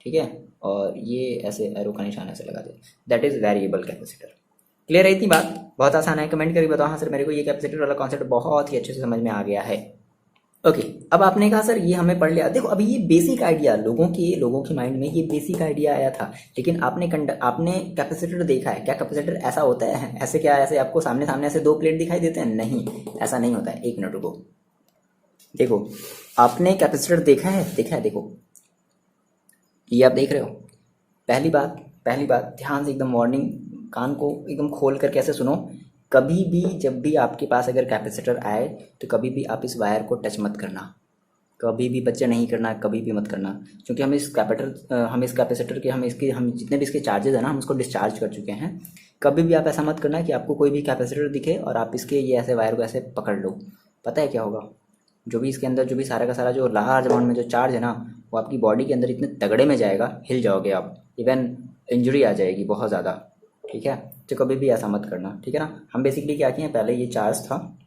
ठीक है, और ये ऐसे एरो का निशान ऐसे लगा दिया, that is variable capacitor. Clear है इतनी बात, बहुत आसान है, कमेंट करके बताओ हाँ सर मेरे को ये कैपेसिटर वाला कॉन्सेप्ट बहुत ही अच्छे से समझ में आ गया है। ओके अब आपने कहा सर ये हमें पढ़ लिया, देखो अभी ये बेसिक आइडिया लोगों के माइंड में ये बेसिक आइडिया आया था, लेकिन आपने कैपेसिटर देखा है क्या, कैपेसिटर ऐसा होता है, ऐसे क्या, ऐसे आपको सामने सामने ऐसे दो प्लेट दिखाई देते हैं, नहीं ऐसा नहीं होता है। एक मिनट रुको, देखो आपने कैपेसिटर देखा है, देखो ये आप देख रहे हो, पहली बात ध्यान से एकदम वार्निंग, कान को एकदम खोल कर कैसे सुनो, कभी भी जब भी आपके पास अगर कैपेसिटर आए तो कभी भी आप इस वायर को टच मत करना, कभी भी बच्चे नहीं करना, कभी भी मत करना, क्योंकि हम इस कैपेसिटर के हम जितने भी इसके चार्जेस है ना हम उसको डिस्चार्ज कर चुके हैं। कभी भी आप ऐसा मत करना कि आपको कोई भी कैपेसिटर दिखे और आप इसके ये ऐसे वायर को ऐसे पकड़ लो, पता है क्या होगा, जो भी इसके अंदर जो भी सारा का सारा जो लार्ज अमाउंट में जो चार्ज है ना वो आपकी बॉडी के अंदर इतने तगड़े में जाएगा, हिल जाओगे आप, इवन इंजरी आ जाएगी बहुत ज़्यादा, ठीक है। तो कभी भी ऐसा मत करना, ठीक है ना। हम बेसिकली क्या किए, पहले ये चार्ज था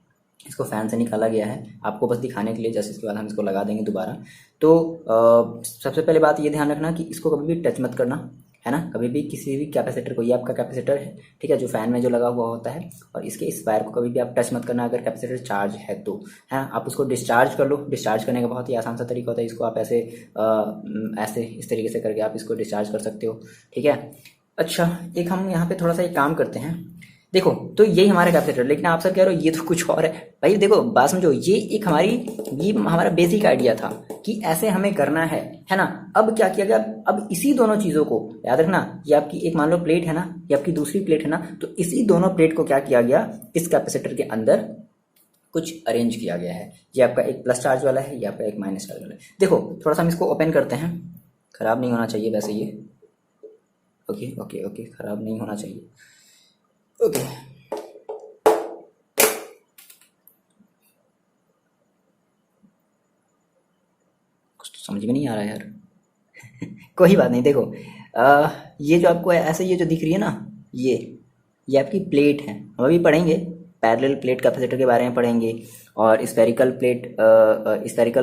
इसको फैन से निकाला गया है आपको बस दिखाने के लिए, जैसे इसके बाद हम इसको लगा देंगे दोबारा। तो सबसे पहले बात ये ध्यान रखना कि इसको कभी भी टच मत करना, है ना, कभी भी किसी भी कैपेसिटर को, ये आपका कैपेसिटर है, ठीक है, जो फैन में जो लगा हुआ होता है, और इसके इस वायर को कभी भी आप टच मत करना अगर कैपेसिटर चार्ज है तो, है। आप उसको डिस्चार्ज कर लो, डिस्चार्ज करने का बहुत ही आसान सा तरीका होता है, इसको आप ऐसे ऐसे इस तरीके से करके आप इसको डिस्चार्ज कर सकते हो, ठीक है। अच्छा एक हम यहाँ पे थोड़ा सा एक काम करते हैं, देखो तो यही हमारा कैपेसिटर, लेकिन आप सर कह रहे हो ये तो कुछ और है, भाई देखो बात समझो, ये हमारा बेसिक आइडिया था कि ऐसे हमें करना है ना। अब क्या किया गया, अब इसी दोनों चीज़ों को याद रखना, ये आपकी एक मान लो प्लेट है ना, ये आपकी दूसरी प्लेट है ना, तो इसी दोनों प्लेट को क्या किया गया, इस कैपेसिटर के अंदर कुछ अरेंज किया गया है। ये आपका एक प्लस चार्ज वाला है, ये आपका एक माइनस चार्ज वाला है। देखो थोड़ा सा हम इसको ओपन करते हैं, खराब नहीं होना चाहिए वैसे ये। ओके ओके ओके, खराब नहीं होना चाहिए। ओके कुछ तो समझ में नहीं आ रहा है यार। कोई बात नहीं। देखो ये जो आपको ऐसे ये जो दिख रही है ना, ये आपकी प्लेट है। हम अभी पढ़ेंगे पैरेलल प्लेट कैपेसिटर के बारे में पढ़ेंगे, और स्फेरिकल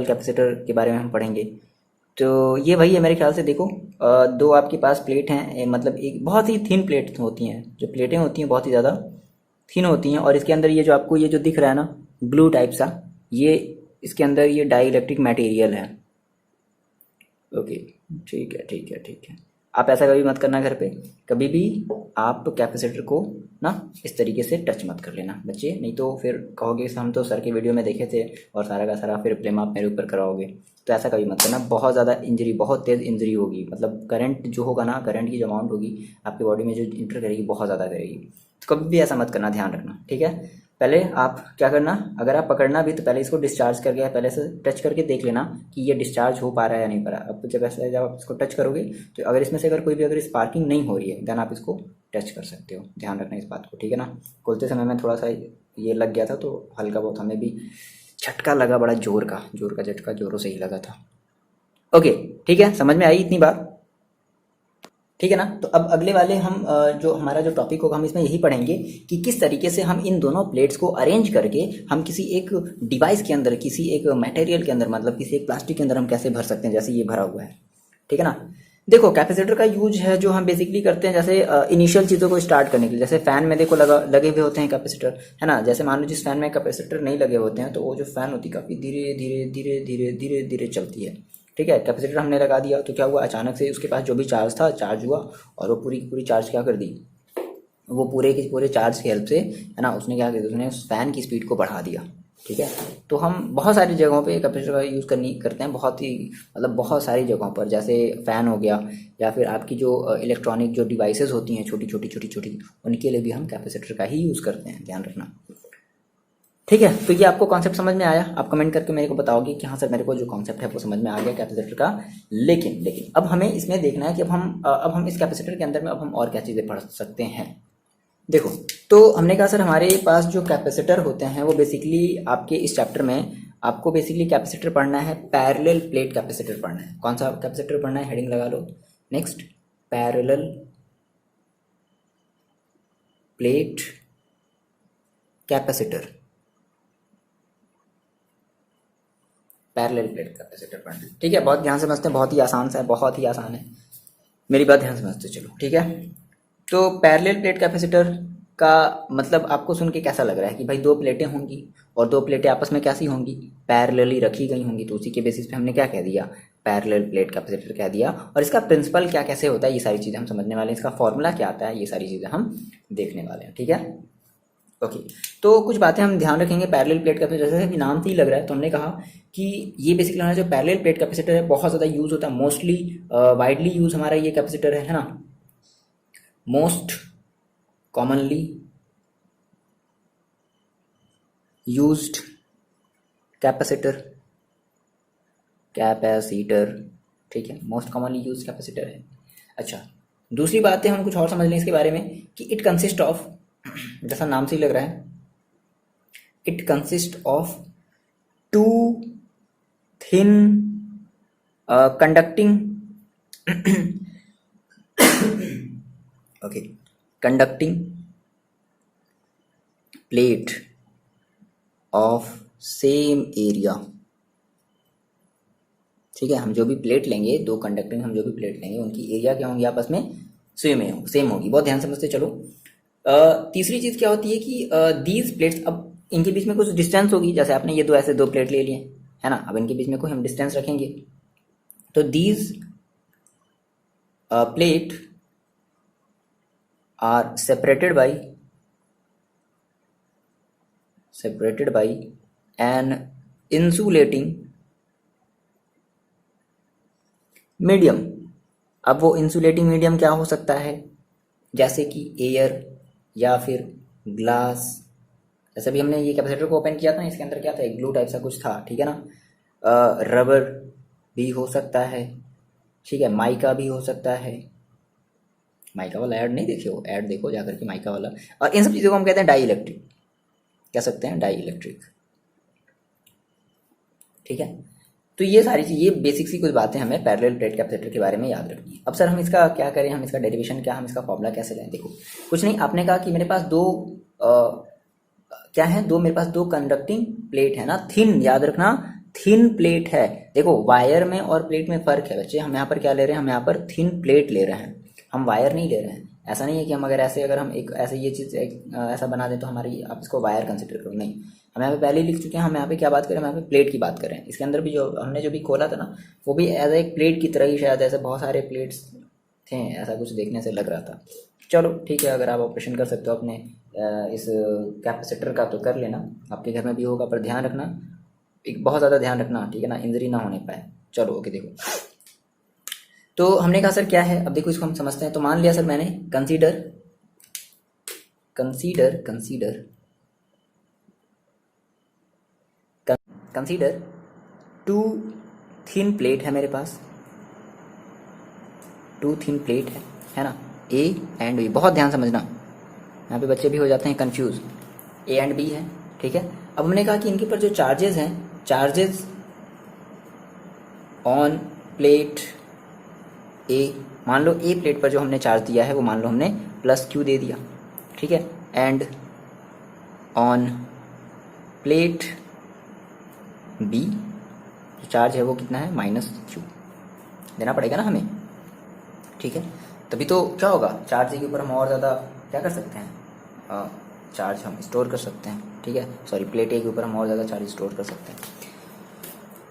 कैपेसिटर के बारे में हम पढ़ेंगे। तो ये वही है मेरे ख्याल से। देखो दो आपके पास प्लेट हैं, मतलब एक बहुत ही थिन प्लेट होती हैं, जो प्लेटें होती हैं बहुत ही ज़्यादा थिन होती हैं, और इसके अंदर ये जो आपको ये जो दिख रहा है ना ग्लू टाइप सा, ये इसके अंदर ये डाई इलेक्ट्रिक मटेरियल है। ओके ठीक है ठीक है ठीक है। आप ऐसा कभी मत करना घर पे, कभी भी आप कैपेसिटर को ना इस तरीके से टच मत कर लेना बच्चे, नहीं तो फिर कहोगे हम तो सर के वीडियो में देखे थे और सारा का सारा फिर ब्लेम आप मेरे ऊपर कराओगे। तो ऐसा कभी मत करना, बहुत ज़्यादा इंजरी, बहुत तेज़ इंजरी होगी। मतलब करंट जो होगा ना, करंट की जो अमाउंट होगी आपकी बॉडी में जो इंटर करेगी बहुत ज़्यादा करेगी। तो कभी भी ऐसा मत करना, ध्यान रखना ठीक है। पहले आप क्या करना, अगर आप पकड़ना भी तो पहले इसको डिस्चार्ज करके पहले से टच करके देख लेना कि ये डिस्चार्ज हो पा रहा है या नहीं पा रहा है। अब जब आप इसको टच करोगे तो अगर इसमें से अगर कोई भी अगर स्पार्किंग नहीं हो रही है देन आप इसको टच कर सकते हो। ध्यान रखना इस बात को, ठीक है ना। खोलते समय में थोड़ा सा ये लग गया था तो हल्का बहुत हमें भी झटका लगा, बड़ा जोर का झटका, जोरों से ही लगा था। ओके ठीक है, समझ में आई इतनी बात, ठीक है ना। तो अब अगले वाले हम जो हमारा जो टॉपिक होगा हम इसमें यही पढ़ेंगे कि किस तरीके से हम इन दोनों प्लेट्स को अरेंज करके हम किसी एक डिवाइस के अंदर, किसी एक मटेरियल के अंदर, मतलब किसी एक प्लास्टिक के अंदर हम कैसे भर सकते हैं, जैसे ये भरा हुआ है, ठीक है ना। देखो कैपेसिटर का यूज है जो हम बेसिकली करते हैं जैसे इनिशियल चीज़ों को स्टार्ट करने के लिए। जैसे फैन में देखो लगे हुए होते हैं कैपेसिटर, है ना। जैसे मान लो जिस फैन में कैपेसिटर नहीं लगे होते हैं तो वो जो फैन होती है काफ़ी धीरे धीरे धीरे धीरे धीरे धीरे चलती है, ठीक है। कैपेसिटर हमने लगा दिया तो क्या हुआ, अचानक से उसके पास जो भी चार्ज था चार्ज हुआ, और वो पूरी पूरी चार्ज क्या कर दी, वो पूरे के पूरे चार्ज की हेल्प से, है ना, उसने क्या किया, उसने फैन की स्पीड को बढ़ा दिया, ठीक है। तो हम बहुत सारी जगहों पे कैपेसिटर का यूज़ करते हैं, बहुत ही मतलब बहुत सारी जगहों पर, जैसे फ़ैन हो गया, या फिर आपकी जो इलेक्ट्रॉनिक जो डिवाइसेस होती हैं छोटी छोटी छोटी छोटी, उनके लिए भी हम कैपेसिटर का ही यूज़ करते हैं, ध्यान रखना, ठीक है। तो ये आपको कॉन्सेप्ट समझ में आया, आप कमेंट करके मेरे को बताओगे कि हाँ सर मेरे को जो कॉन्सेप्ट है वो समझ में आ गया कैपेसिटर का। लेकिन अब हमें इसमें देखना है कि अब हम इस कैपेसिटर के अंदर में अब हम और क्या चीज़ें पढ़ सकते हैं। देखो तो हमने कहा सर हमारे पास जो कैपेसिटर होते हैं वो बेसिकली आपके इस चैप्टर में आपको बेसिकली कैपेसिटर पढ़ना है, पैरेलल प्लेट कैपेसिटर पढ़ना है। कौन सा कैपेसिटर पढ़ना है, हेडिंग लगा लो next, parallel plate capacitor, parallel plate capacitor पढ़ना है, ठीक है। बहुत ध्यान से समझते हैं, बहुत ही आसान सा है, बहुत ही आसान है, मेरी बात ध्यान से समझते चलो, ठीक है। तो पैरेलल प्लेट कैपेसिटर का मतलब आपको सुन के कैसा लग रहा है कि भाई दो प्लेटें होंगी और दो प्लेटें आपस में कैसी होंगी, पैरेलली रखी गई होंगी। तो उसी के बेसिस पे हमने क्या कह दिया, पैरेलल प्लेट कैपेसिटर कह दिया। और इसका प्रिंसिपल क्या कैसे होता है ये सारी चीज़ें हम समझने वाले हैं, इसका फॉर्मूला क्या आता है ये सारी चीज़ें हम देखने वाले हैं, ठीक है। ओके तो कुछ बातें हम ध्यान रखेंगे पैरेलल प्लेट कैपेसिटर, जैसे कि नाम से ही लग रहा है तो हमने कहा कि ये बेसिकली हमारा जो पैरेलल प्लेट कैपेसिटर है बहुत ज़्यादा यूज़ होता है, मोस्टली वाइडली यूज़ हमारा ये कैपेसिटर है ना, मोस्ट कॉमनली यूज्ड कैपेसिटर, ठीक है, मोस्ट कॉमनली यूज्ड कैपेसिटर है। अच्छा दूसरी बात है हम कुछ और समझ लें इसके बारे में कि इट कंसिस्ट ऑफ, जैसा नाम से ही लग रहा है, it consist of two thin conducting okay conducting plate of same area, ठीक है। हम जो भी प्लेट लेंगे, दो कंडक्टिंग हम जो भी प्लेट लेंगे उनकी एरिया क्या होंगी, आपस में सेम होगी। बहुत ध्यान समझते चलो। तीसरी चीज़ क्या होती है कि दीज प्लेट्स, अब इनके बीच में कुछ डिस्टेंस होगी, जैसे आपने ये दो ऐसे दो प्लेट ले लिए, है ना, अब इनके बीच में कोई हम डिस्टेंस रखेंगे तो these plate are separated by an insulating medium. अब वो इंसुलेटिंग मीडियम क्या हो सकता है, जैसे कि एयर या फिर ग्लास जैसे भी हमने ये कैपेसिटर को ओपन किया था, इसके अंदर क्या था, एक ग्लू टाइप सा कुछ था, ठीक है ना। रबर भी हो सकता है, ठीक है, माइका भी हो सकता है। माइका वाला ऐड नहीं देखे हो, ऐड देखो जाकर के माइका वाला। और इन सब चीज़ों को हम कहते हैं डाई इलेक्ट्रिक, कह सकते हैं डाई इलेक्ट्रिक, ठीक है। तो ये सारी चीज़, ये बेसिक सी कुछ बातें हमें पैरेलल प्लेट कैपेसिटर के बारे में याद रखनी है। अब सर हम इसका क्या करें, हम इसका डेरिवेशन क्या, हम इसका फॉर्मूला कैसे लें। देखो कुछ नहीं, आपने कहा कि मेरे पास दो क्या है, दो मेरे पास दो कंडक्टिंग प्लेट है ना, थिन, याद रखना थिन प्लेट है। देखो वायर में और प्लेट में फ़र्क है बच्चे, हम यहाँ पर क्या ले रहे हैं, हम यहाँ पर थिन प्लेट ले रहे हैं, हम वायर नहीं ले रहे हैं। ऐसा नहीं है कि हम अगर ऐसे, अगर हम एक ऐसे ये चीज़ ऐसा बना दें तो हमारी, आप इसको वायर कंसिडर करो, नहीं। हम यहाँ पे पहले ही लिख चुके हैं, हम यहाँ पे क्या बात करें, हम यहाँ पे प्लेट की बात करें। इसके अंदर भी जो हमने जो भी खोला था ना, वो भी एज एक प्लेट की तरह ही, शायद ऐसे बहुत सारे प्लेट्स थे, ऐसा कुछ देखने से लग रहा था। चलो ठीक है, अगर आप ऑपरेशन कर सकते हो अपने इस कैपेसिटर का तो कर लेना, आपके घर में भी होगा, पर ध्यान रखना, एक बहुत ज़्यादा ध्यान रखना, ठीक है ना, इंजरी ना होने पाए। चलो ओके, देखो तो हमने कहा सर क्या है, अब देखो इसको हम समझते हैं। तो मान लिया सर मैंने, consider consider consider consider two thin plate है मेरे पास, टू थिन प्लेट है ना, ए एंड बी। बहुत ध्यान समझना, यहाँ पे बच्चे भी हो जाते हैं कंफ्यूज। ए एंड बी है, ठीक है। अब हमने कहा कि इनके ऊपर जो चार्जेस हैं, चार्जेस ऑन प्लेट ए, मान लो ए प्लेट पर जो हमने चार्ज दिया है वो मान लो हमने प्लस क्यू दे दिया, ठीक है। एंड ऑन प्लेट बी जो चार्ज है वो कितना है, माइनस क्यू देना पड़ेगा ना हमें, ठीक है। तभी तो क्या होगा, चार्ज के ऊपर हम और ज़्यादा क्या कर सकते हैं, चार्ज हम स्टोर कर सकते हैं, ठीक है। सॉरी, प्लेट ए के ऊपर हम और ज़्यादा चार्ज स्टोर कर सकते हैं।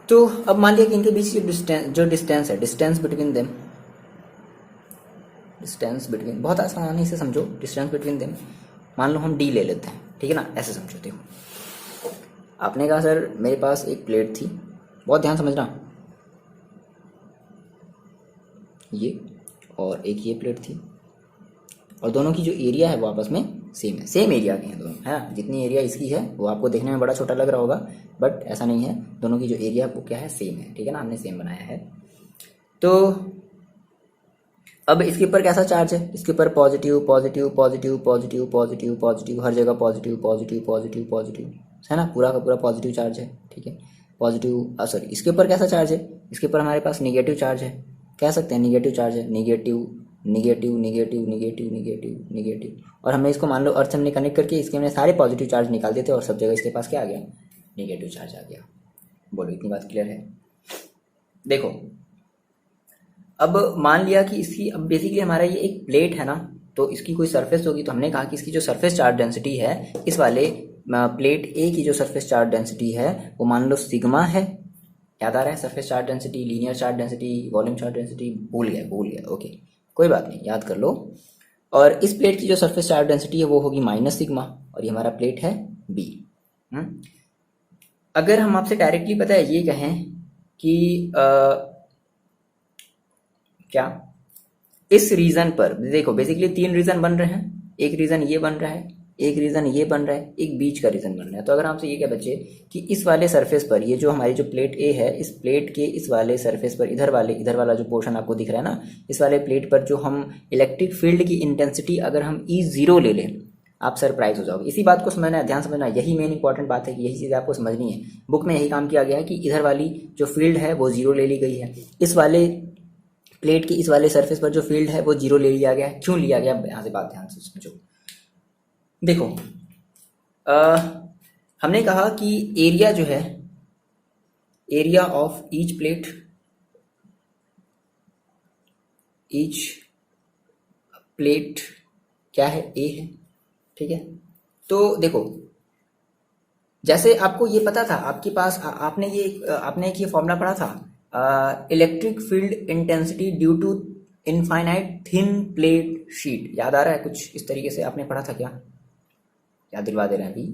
तो अब मान लिया कि इनके बीच जो डिस्टेंस है, distance between them, distance between, बहुत आसानी से समझो, डिस्टेंस बिटवीन देम मान लो हम डी ले लेते हैं, ठीक है ना, ऐसे समझो। देखो आपने कहा सर मेरे पास एक प्लेट थी, बहुत ध्यान समझना, ये और एक ये प्लेट थी, और दोनों की जो एरिया है वो आपस में सेम है, सेम एरिया के हैं दोनों, है ना। जितनी एरिया इसकी है वो आपको देखने में बड़ा छोटा लग रहा होगा, बट ऐसा नहीं है, दोनों की जो एरिया है वो क्या है, सेम है, ठीक है ना, हमने सेम बनाया है। तो अब इसके ऊपर कैसा चार्ज है, इसके ऊपर positive positive positive positive positive positive, हर जगह पॉजिटिव पॉजिटिव पॉजिटिव पॉजिटिव, है ना, पूरा का पूरा पॉजिटिव चार्ज है, ठीक है। पॉजिटिव, सॉरी, इसके ऊपर कैसा चार्ज है, इसके ऊपर हमारे पास निगेटिव चार्ज है, कह सकते हैं निगेटिव चार्ज है, negative negative negative negative negative negative. और हमने इसको मान लो अर्थ से हमने कनेक्ट करके इसके हमने सारे पॉजिटिव चार्ज निकाल देते और सब जगह इसके पास क्या आ गया, निगेटिव चार्ज आ गया। बोलो इतनी बात क्लियर है। देखो अब मान लिया कि इसकी, अब बेसिकली हमारा ये एक प्लेट है ना, तो इसकी कोई सरफेस होगी, तो हमने कहा कि इसकी जो सरफेस चार्ज डेंसिटी है, इस वाले प्लेट ए की जो सरफेस चार्ज डेंसिटी है वो मान लो सिग्मा है। याद आ रहा है, surface charge density, linear charge density, volume charge density, भूल गया, ओके कोई बात नहीं, याद कर लो। और इस प्लेट की जो सरफेस चार्ज डेंसिटी है वो होगी माइनस सिग्मा, और ये हमारा प्लेट है बी। अगर हम आपसे डायरेक्टली पता है ये कहें कि क्या इस रीजन पर, देखो बेसिकली तीन रीजन बन रहे हैं, एक रीजन ये बन रहा है, एक रीजन ये बन रहा है, एक बीच का रीजन बन रहा है। तो अगर आपसे ये क्या बच्चे कि इस वाले सरफेस पर, ये जो हमारी जो प्लेट ए है, इस प्लेट के इस वाले सरफेस पर, इधर वाला जो पोर्शन आपको दिख रहा है ना, इस वाले प्लेट पर जो हम इलेक्ट्रिक फील्ड की इंटेंसिटी अगर हम E0 ले लें, आप सरप्राइज हो जाओगे। इसी बात को समझना, ध्यान समझना, यही मेन इंपॉर्टेंट बात है कि यही चीज़ आपको समझनी है। बुक में यही काम किया गया है कि इधर वाली जो फील्ड है वो 0 ले ली गई है, इस वाले प्लेट के इस वाले सरफेस पर जो फील्ड है वो 0 ले लिया गया है। क्यों लिया गया, यहाँ से बात ध्यान से समझो। देखो हमने कहा कि एरिया जो है, area of each plate, each plate क्या है, ए है, ठीक है। तो देखो जैसे आपको ये पता था, आपके पास आपने एक ये फॉर्मूला पढ़ा था, electric field intensity due to infinite thin plate sheet, याद आ रहा है, कुछ इस तरीके से आपने पढ़ा था क्या, याद दिलवा दे रहे हैं अभी।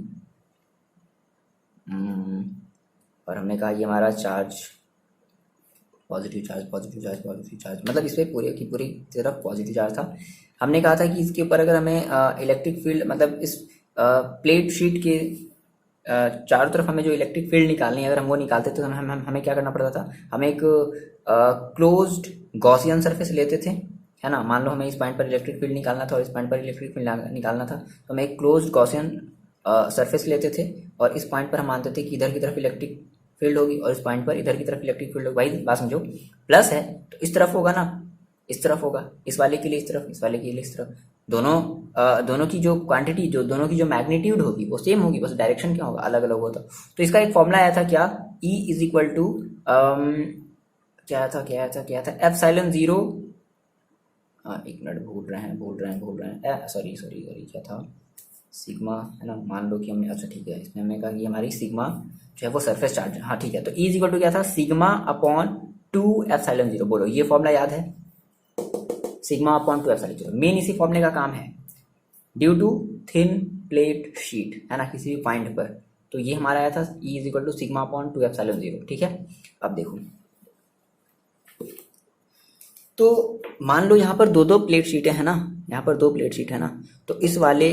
और हमने कहा ये हमारा charge, positive charge positive charge positive charge, मतलब इस पर पूरी की पूरी तरफ पॉजिटिव चार्ज था। हमने कहा था कि इसके ऊपर अगर हमें इलेक्ट्रिक फील्ड, मतलब इस प्लेट शीट के चारों तरफ हमें जो इलेक्ट्रिक फील्ड निकालनी है, अगर हम वो निकालते थे तो हमें क्या करना पड़ता था, हमें एक क्लोज्ड गॉसियन सरफेस लेते थे, है ना। मान लो हमें इस पॉइंट पर इलेक्ट्रिक फील्ड निकालना था और इस पॉइंट पर इलेक्ट्रिक फील्ड निकालना था, तो हमें एक क्लोज्ड गॉसियन सरफेस लेते थे और इस पॉइंट पर हम मानते थे कि इधर की तरफ इलेक्ट्रिक फील्ड होगी और इस पॉइंट पर इधर की तरफ इलेक्ट्रिक फील्ड होगी। भाई बात समझो, प्लस है तो इस तरफ होगा ना, इस तरफ होगा, इस वाले के लिए इस तरफ, इस वाले के लिए इस तरफ, दोनों दोनों की जो क्वांटिटी, जो दोनों की जो मैग्नीट्यूड होगी वो सेम होगी, बस डायरेक्शन क्या होगा, अलग अलग होगा। तो इसका एक फॉर्मूला आया था क्या, E इज इक्वल टू क्या था एप्सिलॉन जीरो, एक मिनट, भूल रहे हैं, सॉरी क्या था, सिग्मा, है ना। मान लो कि हमने, अच्छा ठीक है, इसमें हमने कहा कि हमारी सिग्मा जो है वो सरफेस चार्ज, हाँ ठीक है। तो E इज इक्वल टू क्या था, सिग्मा अपॉन 2 एप्सिलॉन जीरो। बोलो ये फॉर्मूला याद है, sigma upon 2 epsilon zero. Main इसी फॉर्मूले का काम है, due to thin plate sheet, है ना, किसी भी पॉइंट पर। तो ये हमारा आया था E is equal to sigma upon 2 epsilon zero, ठीक है। अब देखो, तो मान लो यहाँ पर दो प्लेट शीटें हैं ना, यहाँ पर 2 प्लेट शीट है ना, तो इस वाले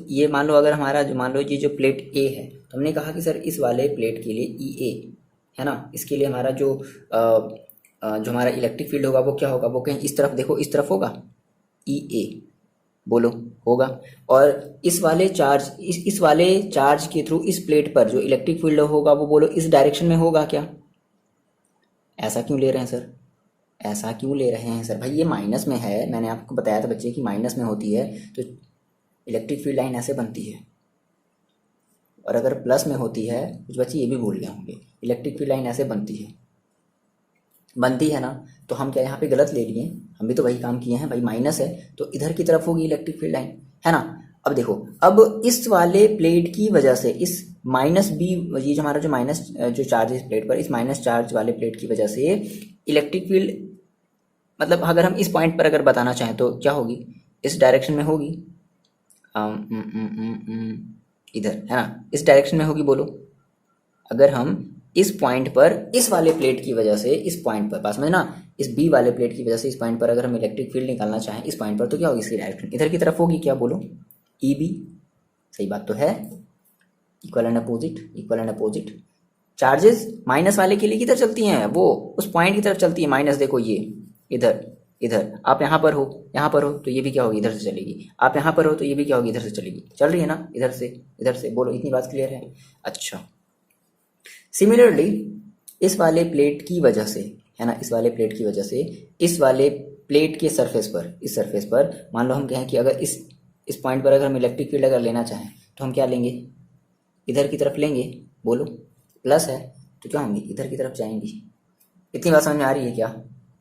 ये मान लो, अगर हमारा जो, मान लो ये जो प्लेट ए है, तो हमने कहा कि सर इस वाले प्लेट के लिए ई ए, है ना, इसके लिए हमारा जो जो हमारा इलेक्ट्रिक फील्ड होगा वो क्या होगा, वो कहीं इस तरफ, देखो इस तरफ होगा, ई ए, बोलो होगा। और इस वाले चार्ज, इस वाले चार्ज के थ्रू इस प्लेट पर जो इलेक्ट्रिक फील्ड होगा वो, बोलो इस डायरेक्शन में होगा क्या। ऐसा क्यों ले रहे हैं सर, ऐसा क्यों ले रहे हैं सर, भाई ये माइनस में है, मैंने आपको बताया था बच्चे कि माइनस में होती है तो इलेक्ट्रिक फील्ड लाइन ऐसे बनती है, और अगर प्लस में होती है, कुछ बच्चे ये भी भूल गए होंगे, इलेक्ट्रिक फील्ड लाइन ऐसे बनती है ना। तो हम क्या यहाँ पे गलत ले लिए, हम भी तो वही काम किए हैं भाई, माइनस है तो इधर की तरफ होगी इलेक्ट्रिक फील्ड लाइन, है ना। अब देखो, अब इस वाले प्लेट की वजह से, इस माइनस बी, ये जो हमारा जो माइनस जो चार्ज है इस प्लेट पर, इस माइनस चार्ज वाले प्लेट की वजह से इलेक्ट्रिक फील्ड, मतलब अगर हम इस पॉइंट पर अगर बताना चाहें तो क्या होगी, इस डायरेक्शन में होगी, इधर, है ना, इस डायरेक्शन में होगी। बोलो अगर हम इस पॉइंट पर, इस वाले प्लेट की वजह से, इस पॉइंट पर, पास समझना, इस बी वाले प्लेट की वजह से इस पॉइंट पर अगर हम इलेक्ट्रिक फील्ड निकालना चाहें इस पॉइंट पर, तो क्या होगी, इसकी डायरेक्शन इधर की तरफ होगी, क्या बोलो, ई बी। सही बात तो है, equal and opposite, equal and opposite. Charges minus वाले के लिए किधर चलती हैं, वो उस पॉइंट की तरफ चलती है, माइनस, देखो ये इधर, इधर आप यहाँ पर हो तो ये भी क्या होगी, इधर से चलेगी, आप यहाँ पर हो तो ये भी क्या होगी, इधर से चलेगी, चल रही है ना, इधर से। बोलो इतनी बात क्लियर है। अच्छा, सिमिलरली इस वाले प्लेट की वजह से, है ना, इस वाले प्लेट की वजह से इस वाले प्लेट के सरफेस पर, इस सरफेस पर मान लो हम कहें कि अगर इस पॉइंट पर अगर हम इलेक्ट्रिक फील्ड अगर लेना चाहें तो हम क्या लेंगे, इधर की तरफ लेंगे। बोलो प्लस है तो क्या होंगी, इधर की तरफ जाएंगी। इतनी बात समझ में आ रही है क्या,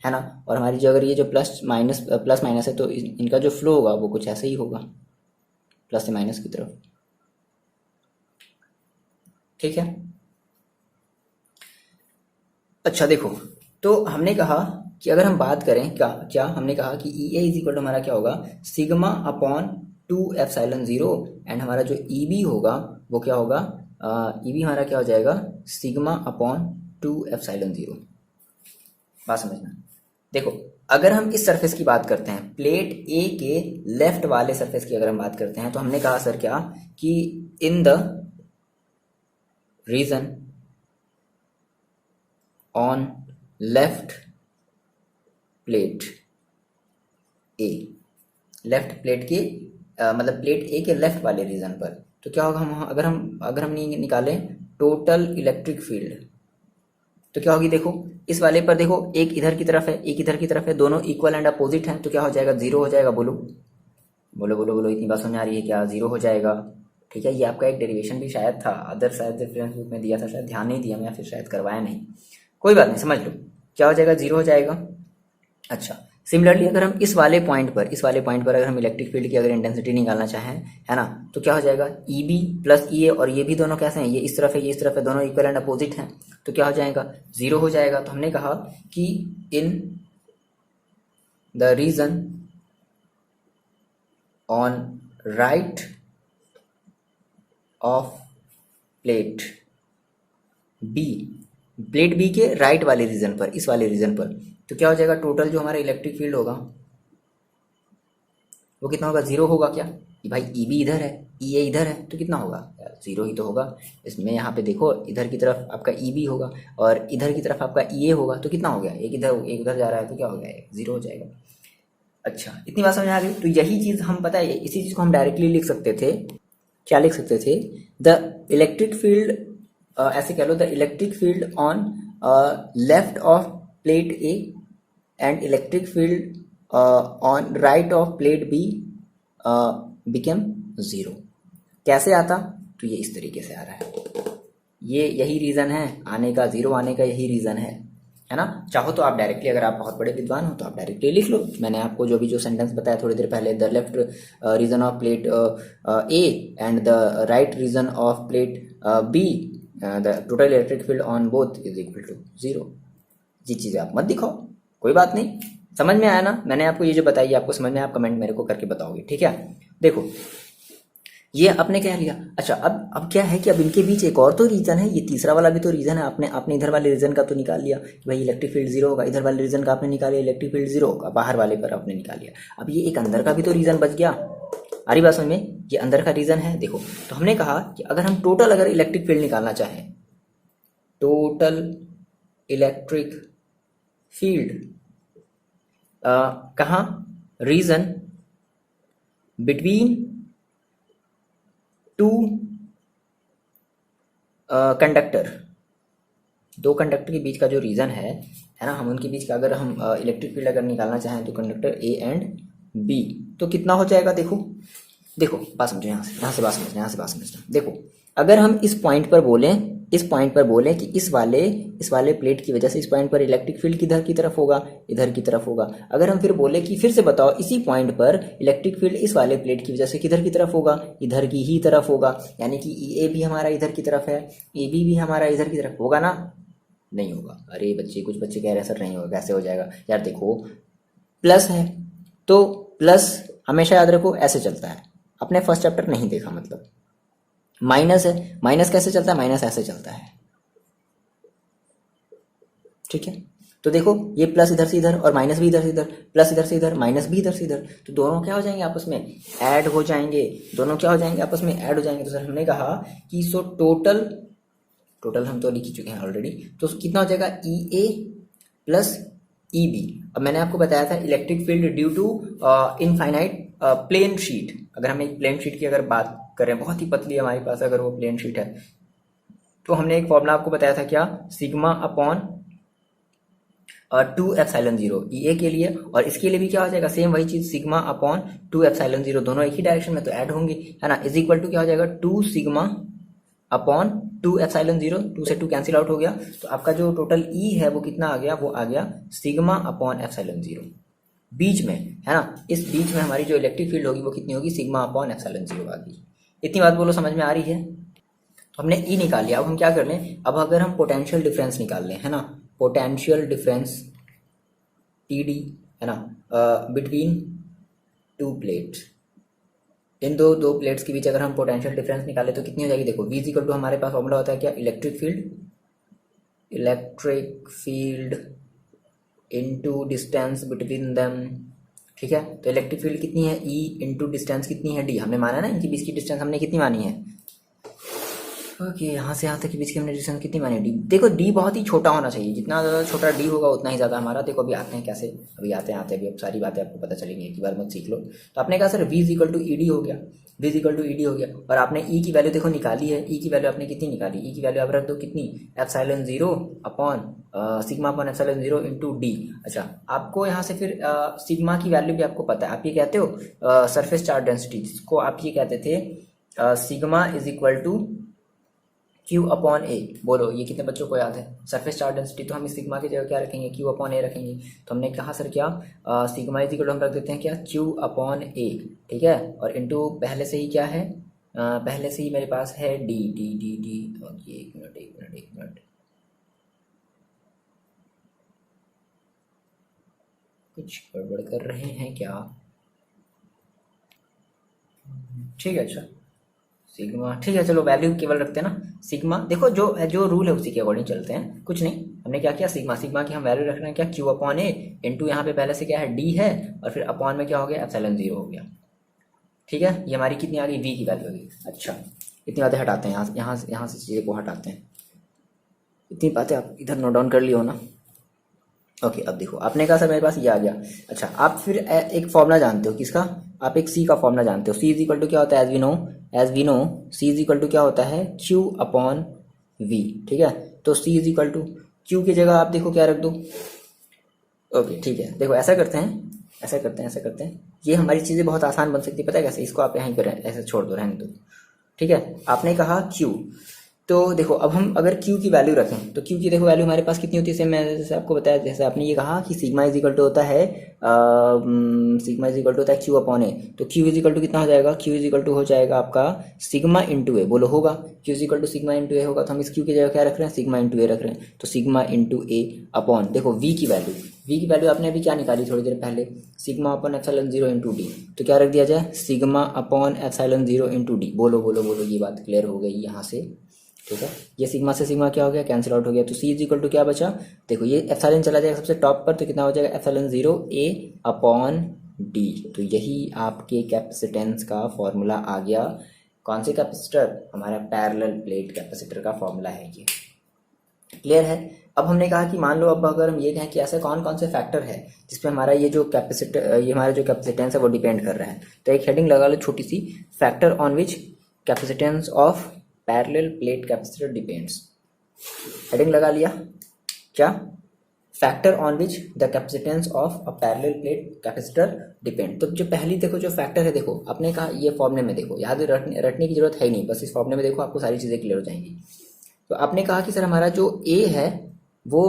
है ना। और हमारी जो, अगर ये जो प्लस माइनस है तो इनका जो फ्लो होगा वो कुछ ऐसे ही होगा, प्लस से माइनस की तरफ, ठीक है। अच्छा देखो, तो हमने कहा कि अगर हम बात करें क्या हमने कहा कि ई ए इज इक्वल टू हमारा क्या होगा, sigma upon 2 epsilon zero, and हमारा जो ई बी होगा वो क्या होगा, ई बी हमारा क्या हो जाएगा, सिग्मा अपॉन 2 एप्सिलॉन जीरो। बात समझना, देखो अगर हम इस सरफेस की बात करते हैं, प्लेट ए के लेफ्ट वाले सरफेस की अगर हम बात करते हैं, तो हमने कहा सर क्या, कि in the region on left plate A, left plate के मतलब प्लेट ए के लेफ्ट वाले रीजन पर, तो क्या होगा, हम अगर हम निकालें टोटल इलेक्ट्रिक फील्ड, तो क्या होगी, देखो इस वाले पर देखो, एक इधर की तरफ है, एक इधर की तरफ है, दोनों इक्वल एंड अपोजिट हैं, तो क्या हो जाएगा, जीरो हो जाएगा। बोलो बोलो बोलो बोलो, इतनी बात समझ आ रही है क्या, जीरो हो जाएगा, ठीक है। ये आपका एक डेरिवेशन भी शायद था, अदर शायद रेफरेंस बुक में दिया था, शायद ध्यान नहीं दिया मैं, या फिर शायद करवाया नहीं, कोई बात नहीं, समझ लो क्या हो जाएगा, जीरो हो जाएगा। अच्छा, सिमिलरली अगर हम इस वाले पॉइंट पर अगर हम इलेक्ट्रिक फील्ड की अगर इंटेंसिटी निकालना चाहें, है ना, तो क्या हो जाएगा, ई बी प्लस ई ए, और ये भी दोनों कैसे हैं, ये इस तरफ है, ये इस तरफ है, दोनों इक्वल एंड अपोजिट हैं, तो क्या हो जाएगा, जीरो हो जाएगा। तो हमने कहा कि in the region on right of plate B, plate B के राइट वाले रीजन पर, इस वाले रीजन पर, तो क्या हो जाएगा, टोटल जो हमारा इलेक्ट्रिक फील्ड होगा वो कितना होगा, जीरो होगा क्या, कि भाई ई बी इधर है, ई ए इधर है, तो कितना होगा यार, जीरो ही तो होगा। इसमें यहाँ पे देखो इधर की तरफ आपका ई बी होगा और इधर की तरफ आपका ई ए होगा, तो कितना हो गया, एक इधर एक उधर जा रहा है तो क्या हो गया, जीरो हो जाएगा। अच्छा, इतनी बात समझ में आ गई। तो यही चीज़ हम, पता है, इसी चीज़ को हम डायरेक्टली लिख सकते थे। क्या लिख सकते थे, द इलेक्ट्रिक फील्ड, ऐसे कह लो, the electric field on left of plate A and electric field on right of plate B become zero. कैसे आता, तो ये इस तरीके से आ रहा है। ये यही रीज़न है आने का, जीरो आने का यही रीज़न है ना। चाहो तो आप डायरेक्टली, अगर आप बहुत बड़े विद्वान हो तो आप डायरेक्टली लिख लो। मैंने आपको जो भी जो सेंटेंस बताया थोड़ी देर पहले, the left region of plate A and the right region of plate B, the total electric field on both is equal to zero. ये चीज़ें आप मत दिखाओ, कोई बात नहीं। समझ में आया ना, मैंने आपको ये जो बताई आपको समझ में, आप कमेंट मेरे को करके बताओगे, ठीक है। देखो ये आपने कह लिया। अच्छा, अब क्या है कि अब इनके बीच एक और तो रीजन है, ये तीसरा वाला भी तो रीजन है। आपने इधर वाले रीजन का तो निकाल लिया कि भाई इलेक्ट्रिक फील्ड जीरो होगा, इधर वाले रीजन का आपने निकाल लिया इलेक्ट्रिक फील्ड जीरो होगा, बाहर वाले पर आपने निकाल लिया। अब ये एक अंदर का भी तो रीजन बच गया। आ रही बात समझ में, ये अंदर का रीजन है। देखो, तो हमने कहा कि अगर हम टोटल अगर इलेक्ट्रिक फील्ड निकालना चाहें, टोटल इलेक्ट्रिक फील्ड कहाँ, रीजन बिटवीन टू कंडक्टर, दो कंडक्टर के बीच का जो रीजन है ना, हम उनके बीच का अगर हम इलेक्ट्रिक फील्ड अगर निकालना चाहें तो कंडक्टर ए एंड बी, तो कितना हो जाएगा। देखो बात समझो, यहाँ से बात समझना। देखो, अगर हम इस पॉइंट पर बोलें कि इस वाले प्लेट की वजह से इस पॉइंट पर इलेक्ट्रिक फील्ड किधर की तरफ होगा, इधर की तरफ होगा। अगर हम फिर बोले कि फिर से बताओ इसी पॉइंट पर इलेक्ट्रिक फील्ड इस वाले प्लेट की वजह से किधर की तरफ होगा, इधर की ही तरफ होगा, यानी कि ई ए भी हमारा इधर की तरफ है, ए बी भी हमारा इधर की तरफ होगा ना, नहीं होगा। अरे बच्चे, कुछ बच्चे कह रहे हैं सर नहीं होगा, कैसे हो जाएगा यार। देखो प्लस है तो प्लस हमेशा याद रखो ऐसे चलता है, अपने फर्स्ट चैप्टर नहीं देखा मतलब। माइनस है, माइनस कैसे चलता है, माइनस ऐसे चलता है, ठीक है। तो देखो ये प्लस इधर से इधर और माइनस भी इधर से इधर, प्लस इधर से इधर माइनस भी इधर से इधर, तो दोनों क्या हो जाएंगे आपस में, ऐड हो जाएंगे। दोनों क्या हो जाएंगे आपस में, ऐड हो जाएंगे। तो सर हमने कहा कि सो टोटल हम तो लिख ही चुके हैं ऑलरेडी, तो कितना हो जाएगा, ई ए प्लस ई बी। अब मैंने आपको बताया था electric field due to infinite plane sheet. अगर हम एक प्लेन शीट की अगर बात करें, बहुत ही पतली हमारे पास अगर वो प्लेन शीट है, तो हमने एक फॉर्मूला आपको बताया था क्या, सिग्मा अपॉन 2 एप्सिलॉन जीरो ई ए के लिए, और इसके लिए भी क्या हो जाएगा, सेम वही चीज, सिग्मा अपॉन 2 एप्सिलॉन जीरो, दोनों एक ही डायरेक्शन में तो ऐड होंगे, है ना। इज इक्वल टू क्या हो जाएगा, 2 सिग्मा अपॉन 2 एप्सिलॉन जीरो, 2 से 2 कैंसिल आउट हो गया, तो आपका जो टोटल ई है वो कितना आ गया, वो आ गया सिग्मा अपॉन एप्सिलॉन जीरो। बीच में, है ना, इस बीच में हमारी जो इलेक्ट्रिक फील्ड होगी वो कितनी होगी, सिग्मा अपॉन एप्सिलॉन जीरो आ गई। इतनी बात बोलो, समझ में आ रही है। तो हमने ई निकाल लिया। अब हम क्या कर लें, अब अगर हम पोटेंशियल डिफरेंस निकाल लें, है ना, पोटेंशियल डिफरेंस टी डी, है ना, बिटवीन टू प्लेट्स, इन दो प्लेट्स के बीच अगर हम पोटेंशियल डिफरेंस निकाले तो कितनी हो जाएगी। देखो वी इक्वल टू हमारे पास फॉर्मूला होता है क्या, electric field into distance between them, ठीक है। तो इलेक्ट्रिक फील्ड कितनी है, ई इंटू डिस्टेंस कितनी है, डी। हमने माना ना इनके बीच की डिस्टेंस हमने कितनी मानी है, ओके, यहाँ से यहाँ तक के बीच की हमने डिस्टेंस कितनी मानी, डी। देखो डी बहुत ही छोटा होना चाहिए, जितना ज़्यादा छोटा डी होगा उतना ही ज़्यादा हमारा। देखो अभी आते हैं कैसे, अभी आते हैं अभी अब सारी बातें आपको पता चलेंगी, एक बार मत सीख लो। तो आपने कहा sir V is equal to E D हो गया, V is equal to E D हो गया, और आपने ई की वैल्यू देखो निकाली है। ई की वैल्यू आपने कितनी निकाली, ई की वैल्यू आप रख दो कितनी, epsilon zero upon sigma upon epsilon zero into D. अच्छा, आपको यहाँ से फिर सिग्मा की वैल्यू भी आपको पता है, आप ये कहते हो सरफेस चार्ज डेंसिटी, जिसको आप ये कहते थे sigma is equal to Q upon A. बोलो ये कितने बच्चों को याद है, सरफेस चार्ज डेंसिटी। तो हम इस सिग्मा की जगह क्या रखेंगे, क्यू अपॉन ए रखेंगे। तो हमने कहा सर क्या, सिग्मा इज इक्वल टू हम रख देते हैं क्या, क्यू अपॉन ए, ठीक है। और इंटू पहले से ही क्या है, पहले से ही मेरे पास है डी डी डी डी। और ये एक मिनट कुछ गड़बड़ कर रहे हैं क्या, ठीक है। अच्छा सिग्मा, ठीक है, चलो वैल्यू केवल रखते हैं ना सिग्मा। देखो जो रूल है उसी के अकॉर्डिंग चलते हैं, कुछ नहीं। हमने क्या किया, सिग्मा की हम वैल्यू रख रहे हैं क्या, क्यू अपॉन ए इंटू यहाँ पे पहले से क्या है डी है, और फिर अपॉन में क्या हो गया, एप्सिलॉन जीरो हो गया। ठीक है, ये हमारी कितनी आ गई, v की वैल्यू आ गई। अच्छा, इतनी बातें हटाते हैं, यहाँ से चीज़ें को हटाते हैं। इतनी बातें आप इधर नोट डाउन कर लियो ना। ओके, अब देखो आपने कहा सर मेरे पास ये आ गया। अच्छा, आप फिर एक फॉर्मूला जानते हो किसका, आप एक सी का फॉर्मूला जानते हो। सी इज इक्वल टू क्या होता है, as we know C is equal to क्या होता है, क्यू अपॉन वी। ठीक है, तो C is equal to Q की जगह आप देखो क्या रख दो। ओके ठीक है, देखो ऐसा करते हैं, ऐसा करते हैं, ये हमारी चीज़ें बहुत आसान बन सकती है। पता है कैसे, इसको आप यहीं पर ऐसे छोड़ दो, रहने दो। ठीक है, आपने कहा Q, तो देखो अब हम अगर Q की वैल्यू रखें तो Q की देखो वैल्यू हमारे पास कितनी होती है, मैं जैसे आपको बताया, जैसे आपने ये कहा कि सिग्मा इज इक्वल टू होता है सिग्मा इज इक्वल टू होता है Q अपॉन ए, तो Q इज इक्वल टू कितना हो जाएगा, Q इज इक्वल टू हो जाएगा आपका सिग्मा इंटू ए, बोलो होगा, Q is equal to sigma into A होगा, तो हम इस Q की जगह क्या रख रहे हैं, सिग्मा इंटू ए रख रहे हैं, तो सिग्मा इंटू ए अपॉन, देखो V की वैल्यू आपने अभी क्या निकाली थोड़ी देर पहले, sigma upon epsilon 0 into D, तो क्या रख दिया जाए, sigma upon epsilon 0 into D. बोलो बोलो बोलो, ये बात क्लियर हो गई यहाँ से। ठीक है, ये सिग्मा से सिग्मा क्या हो गया, कैंसिल आउट हो गया, तो सी इज इक्वल टू क्या बचा, देखो ये एप्सिलॉन चला जाएगा सबसे टॉप पर, तो कितना हो जाएगा, एप्सिलॉन 0 ए अपॉन डी। तो यही आपके कैपेसिटेंस का फॉर्मूला आ गया। कौन से कैपेसिटर, हमारा पैरेलल प्लेट कैपेसिटर का फॉर्मूला है ये। क्लियर है। अब हमने कहा कि मान लो अब अगर हम ये कहें कि ऐसे कौन कौन से फैक्टर है जिसपे हमारा ये जो कैपेसिटर, ये हमारा जो कैपेसिटेंस है वो डिपेंड कर रहा है, तो एक हेडिंग लगा लो छोटी सी, factor on which capacitance of parallel plate capacitor depends. Heading लगा लिया क्या, factor on which the capacitance of a parallel plate capacitor depend. तो जो पहली देखो जो फैक्टर है, देखो आपने कहा ये फॉर्मूले में देखो, याद रटने की जरूरत है ही नहीं, बस इस फॉर्मूले में देखो आपको सारी चीज़ें क्लियर हो जाएंगी। तो आपने कहा कि सर हमारा जो ए है वो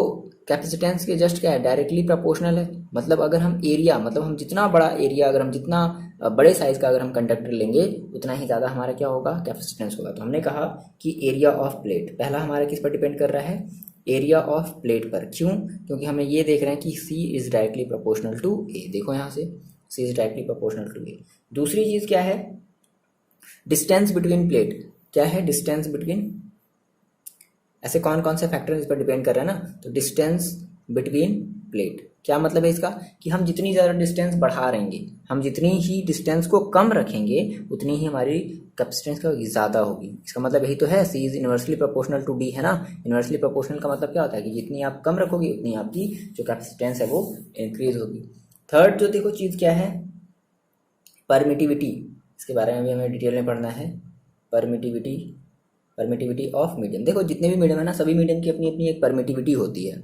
कैपेसिटेंस के जस्ट क्या है, डायरेक्टली प्रोपोर्शनल है। मतलब अगर हम एरिया, मतलब हम जितना बड़ा एरिया, अगर हम जितना बड़े साइज का अगर हम कंडक्टर लेंगे उतना ही ज़्यादा हमारा क्या होगा, कैपेसिटेंस होगा। तो हमने कहा कि एरिया ऑफ प्लेट, पहला हमारा किस पर डिपेंड कर रहा है, एरिया ऑफ प्लेट पर। क्यों, क्योंकि हमें ये देख रहे हैं कि सी इज डायरेक्टली प्रोपोर्शनल टू ए, देखो यहाँ से सी इज डायरेक्टली प्रोपोर्शनल टू ए। दूसरी चीज़ क्या है, डिस्टेंस बिटवीन प्लेट, क्या है डिस्टेंस बिटवीन, ऐसे कौन कौन से फैक्टर इस पर डिपेंड कर रहे हैं ना, तो डिस्टेंस बिटवीन प्लेट, क्या मतलब है इसका, कि हम जितनी ज़्यादा डिस्टेंस बढ़ा रहेंगे, हम जितनी ही डिस्टेंस को कम रखेंगे उतनी ही हमारी कैपेसिटेंस का ज़्यादा होगी। इसका मतलब यही तो है, C is inversely proportional to D, है ना। इनवर्सली प्रोपोर्शनल का मतलब क्या होता है कि जितनी आप कम रखोगे उतनी आपकी जो कैपेसिटेंस है वो इंक्रीज होगी। थर्ड जो देखो चीज़ क्या है, परमिटिविटी, इसके बारे में भी हमें डिटेल में पढ़ना है। परमिटिविटी ऑफ मीडियम, देखो जितने भी मीडियम है ना, सभी मीडियम की अपनी अपनी एक परमिटिविटी होती है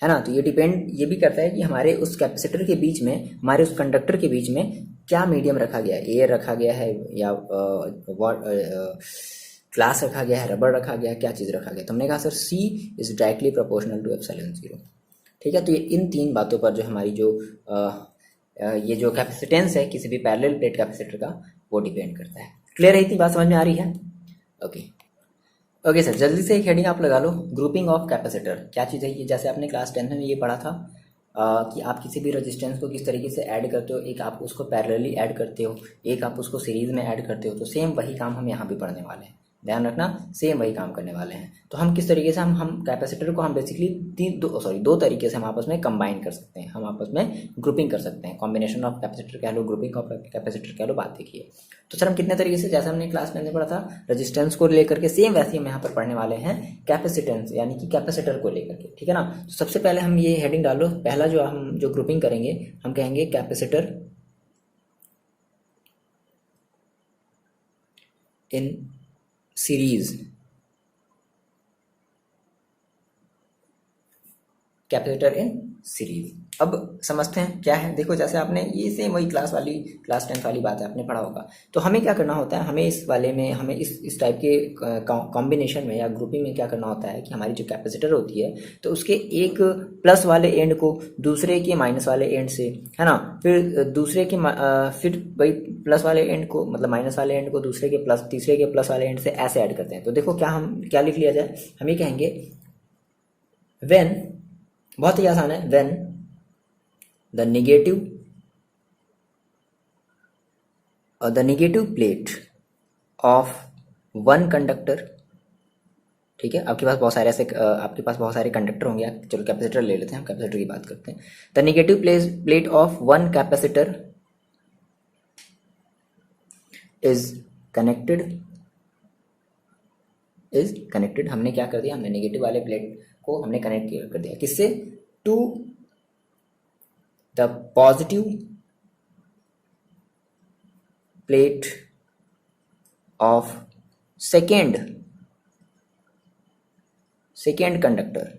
ना। तो ये डिपेंड ये भी करता है कि हमारे उस कैपेसिटर के बीच में, हमारे उस कंडक्टर के बीच में क्या मीडियम रखा गया है, एयर रखा गया है या ग्लास रखा गया है, रबर रखा गया है, क्या चीज़ रखा गया। तो हमने कहा sir C is directly proportional to epsilon 0। ठीक है, तो ये इन तीन बातों पर जो हमारी जो ये जो कैपेसिटेंस है किसी भी पैरेलल प्लेट कैपेसिटर का वो डिपेंड करता है। क्लियर है, इतनी बात समझ में आ रही है। ओके सर, जल्दी से एक हेडिंग आप लगा लो, ग्रुपिंग ऑफ कैपेसिटर। क्या चीज़ है ये, जैसे आपने क्लास 10 में ये पढ़ा था कि आप किसी भी रेजिस्टेंस को किस तरीके से ऐड करते हो, एक आप उसको पैरेलली ऐड करते हो, एक आप उसको सीरीज में ऐड करते हो। तो सेम वही काम हम यहाँ भी पढ़ने वाले हैं, ध्यान रखना, सेम वही काम करने वाले हैं। तो हम किस तरीके से हम कैपेसिटर को हम बेसिकली दो तरीके से हम आपस में कंबाइन कर सकते हैं, हम आपस में ग्रुपिंग कर सकते हैं। कॉम्बिनेशन ऑफ कैपेसिटर कह लो, ग्रुपिंग ऑफ कैपेसिटर कह लो, बात देखिए। तो सर हम कितने तरीके से, जैसे हमने क्लास में पढ़ा था रेजिस्टेंस को लेकर के, सेम वैसे ही हम यहाँ पर पढ़ने वाले हैं कैपेसिटेंस यानी कि कैपेसिटर को लेकर के। ठीक है ना। तो सबसे पहले हम ये हेडिंग डालो, पहला जो हम जो ग्रुपिंग करेंगे हम कहेंगे capacitor in series, capacitor in series. अब समझते हैं क्या है। देखो जैसे आपने ये सेम वही क्लास 10 वाली बात है, आपने पढ़ा होगा। तो हमें क्या करना होता है, हमें इस वाले में, हमें इस टाइप के कॉम्बिनेशन में या ग्रुपिंग में क्या करना होता है कि हमारी जो कैपेसिटर होती है तो उसके एक प्लस वाले एंड को दूसरे के माइनस वाले एंड से, है ना, फिर दूसरे के फिर वही प्लस वाले एंड को, मतलब माइनस वाले एंड को दूसरे के प्लस, तीसरे के प्लस वाले एंड से ऐसे ऐड करते हैं। तो देखो क्या लिख लिया जाए, हम ये कहेंगे व्हेन, बहुत ही आसान है, when the negative plate of one conductor, ठीक है, आपके पास बहुत सारे ऐसे आपके पास बहुत सारे कंडक्टर होंगे, चलो कैपेसिटर ले लेते हैं, हम कैपेसिटर की बात करते हैं। The negative plate of one capacitor is connected, हमने क्या कर दिया, हमने नेगेटिव वाले प्लेट को हमने कनेक्ट कर दिया किससे, to the positive plate of second conductor,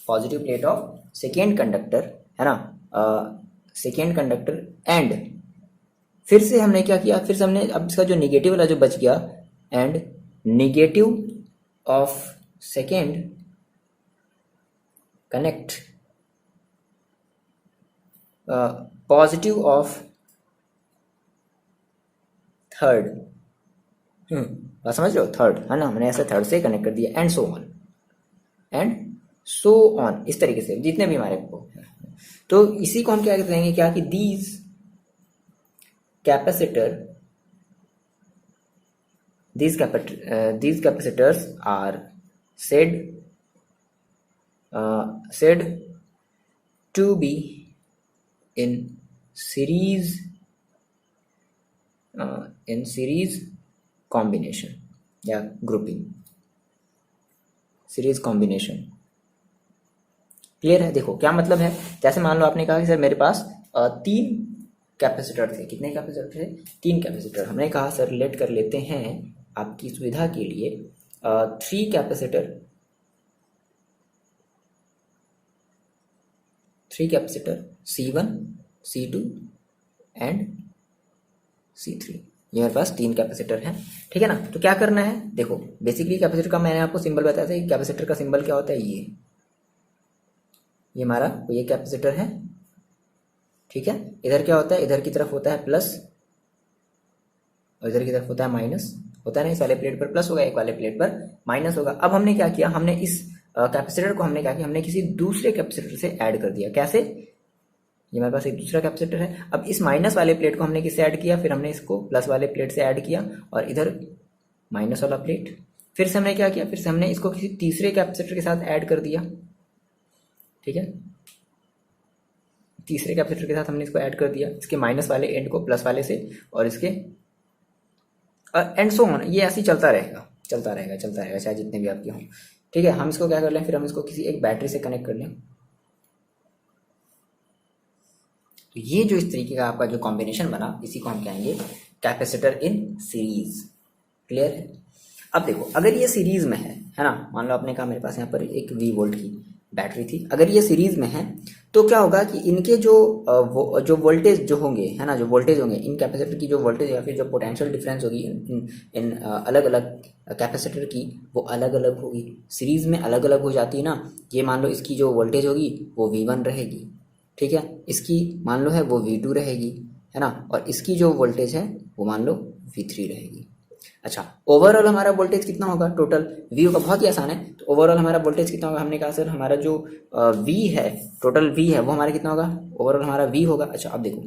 positive plate of second conductor, है ना, सेकेंड कंडक्टर, एंड फिर से हमने क्या किया, फिर से हमने अब इसका जो निगेटिव वाला जो बच गया, and negative of second connect positive of third, बात समझ रहे हो, थर्ड, है ना, हमने ऐसे थर्ड से कनेक्ट कर दिया, एंड सो ऑन, इस तरीके से जितने भी हमारे को, तो इसी को हम क्या कहते हैं, क्या कि these capacitors are said to be in series combination या grouping, सीरीज कॉम्बिनेशन। क्लियर है? देखो क्या मतलब है, जैसे मान लो आपने कहा कि सर मेरे पास 3 कैपेसिटर थे, कितने कैपेसिटर थे, 3 कैपेसिटर, हमने कहा सर रिलेट कर लेते हैं आपकी सुविधा के लिए 3 capacitor C1, C2 and C3, ये मेरे पास 3 कैपेसिटर हैं, ठीक है ना। तो क्या करना है, देखो बेसिकली कैपेसिटर का मैंने आपको सिंबल बताया था कि कैपेसिटर का सिंबल क्या होता है, ये हमारा ये कैपेसिटर है, ठीक है। इधर क्या होता है, इधर की तरफ होता है प्लस और इधर की तरफ होता है माइनस, होता है ना, इस वाले प्लेट पर प्लस होगा, एक वाले प्लेट पर माइनस होगा। अब हमने क्या किया, हमने इस कैपेसिटर को हमने क्या किया, हमने किसी दूसरे कैपेसिटर से ऐड कर दिया, कैसे, ये हमारे पास एक दूसरा कैपेसिटर है, अब इस माइनस वाले प्लेट को हमने किससे ऐड किया, फिर हमने इसको प्लस वाले प्लेट से ऐड किया, और इधर माइनस वाला प्लेट, फिर से हमने क्या किया, फिर से हमने इसको किसी तीसरे कैपेसिटर के साथ ऐड कर दिया, ठीक है, तीसरे कैपेसिटर के साथ हमने इसको ऐड कर दिया, इसके माइनस वाले एंड को प्लस वाले से, और इसके एंड सो ऑन, ये ऐसे ही चलता रहेगा, चाहे जितने भी आपके हों, ठीक है। हम इसको क्या कर लें, फिर हम इसको किसी एक बैटरी से कनेक्ट कर लें, तो ये जो इस तरीके का आपका जो कॉम्बिनेशन बना, इसी को हम कहेंगे कैपेसिटर इन सीरीज। क्लियर है? अब देखो अगर ये सीरीज में है ना, मान लो आपने कहा मेरे पास यहाँ पर एक V वोल्ट की बैटरी थी, अगर ये सीरीज में है तो क्या होगा कि इनके जो वोल्टेज जो होंगे, है ना, जो वोल्टेज होंगे इन कैपेसिटर की, जो वोल्टेज या फिर जो पोटेंशियल डिफरेंस होगी इन अलग अलग कैपेसिटर की, वो अलग अलग होगी, सीरीज में अलग अलग हो जाती है ना। ये मान लो इसकी जो वोल्टेज होगी वो V1 रहेगी, ठीक है, इसकी मान लो है वो V2 रहेगी, है ना, और इसकी जो वोल्टेज है वो मान लो V3 रहेगी। अच्छा, ओवरऑल हमारा वोल्टेज कितना होगा, टोटल V का बहुत ही आसान है, तो ओवरऑल हमारा वोल्टेज कितना होगा, हमने कहा सर हमारा जो V है, टोटल V है वो हमारा कितना होगा, ओवरऑल हमारा V होगा। अच्छा अब देखो,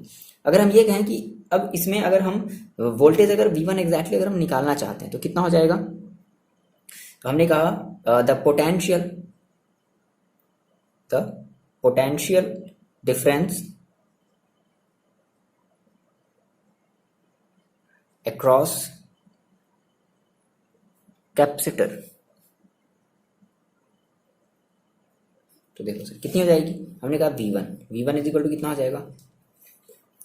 अगर हम ये कहें कि अब इसमें अगर हम वोल्टेज अगर V1 एग्जैक्टली अगर हम निकालना चाहते हैं तो कितना हो जाएगा, तो हमने कहा the potential difference across capacitor, तो देखो सर कितनी हो जाएगी, हमने कहा V1 इज इक्वल टू कितना हो जाएगा,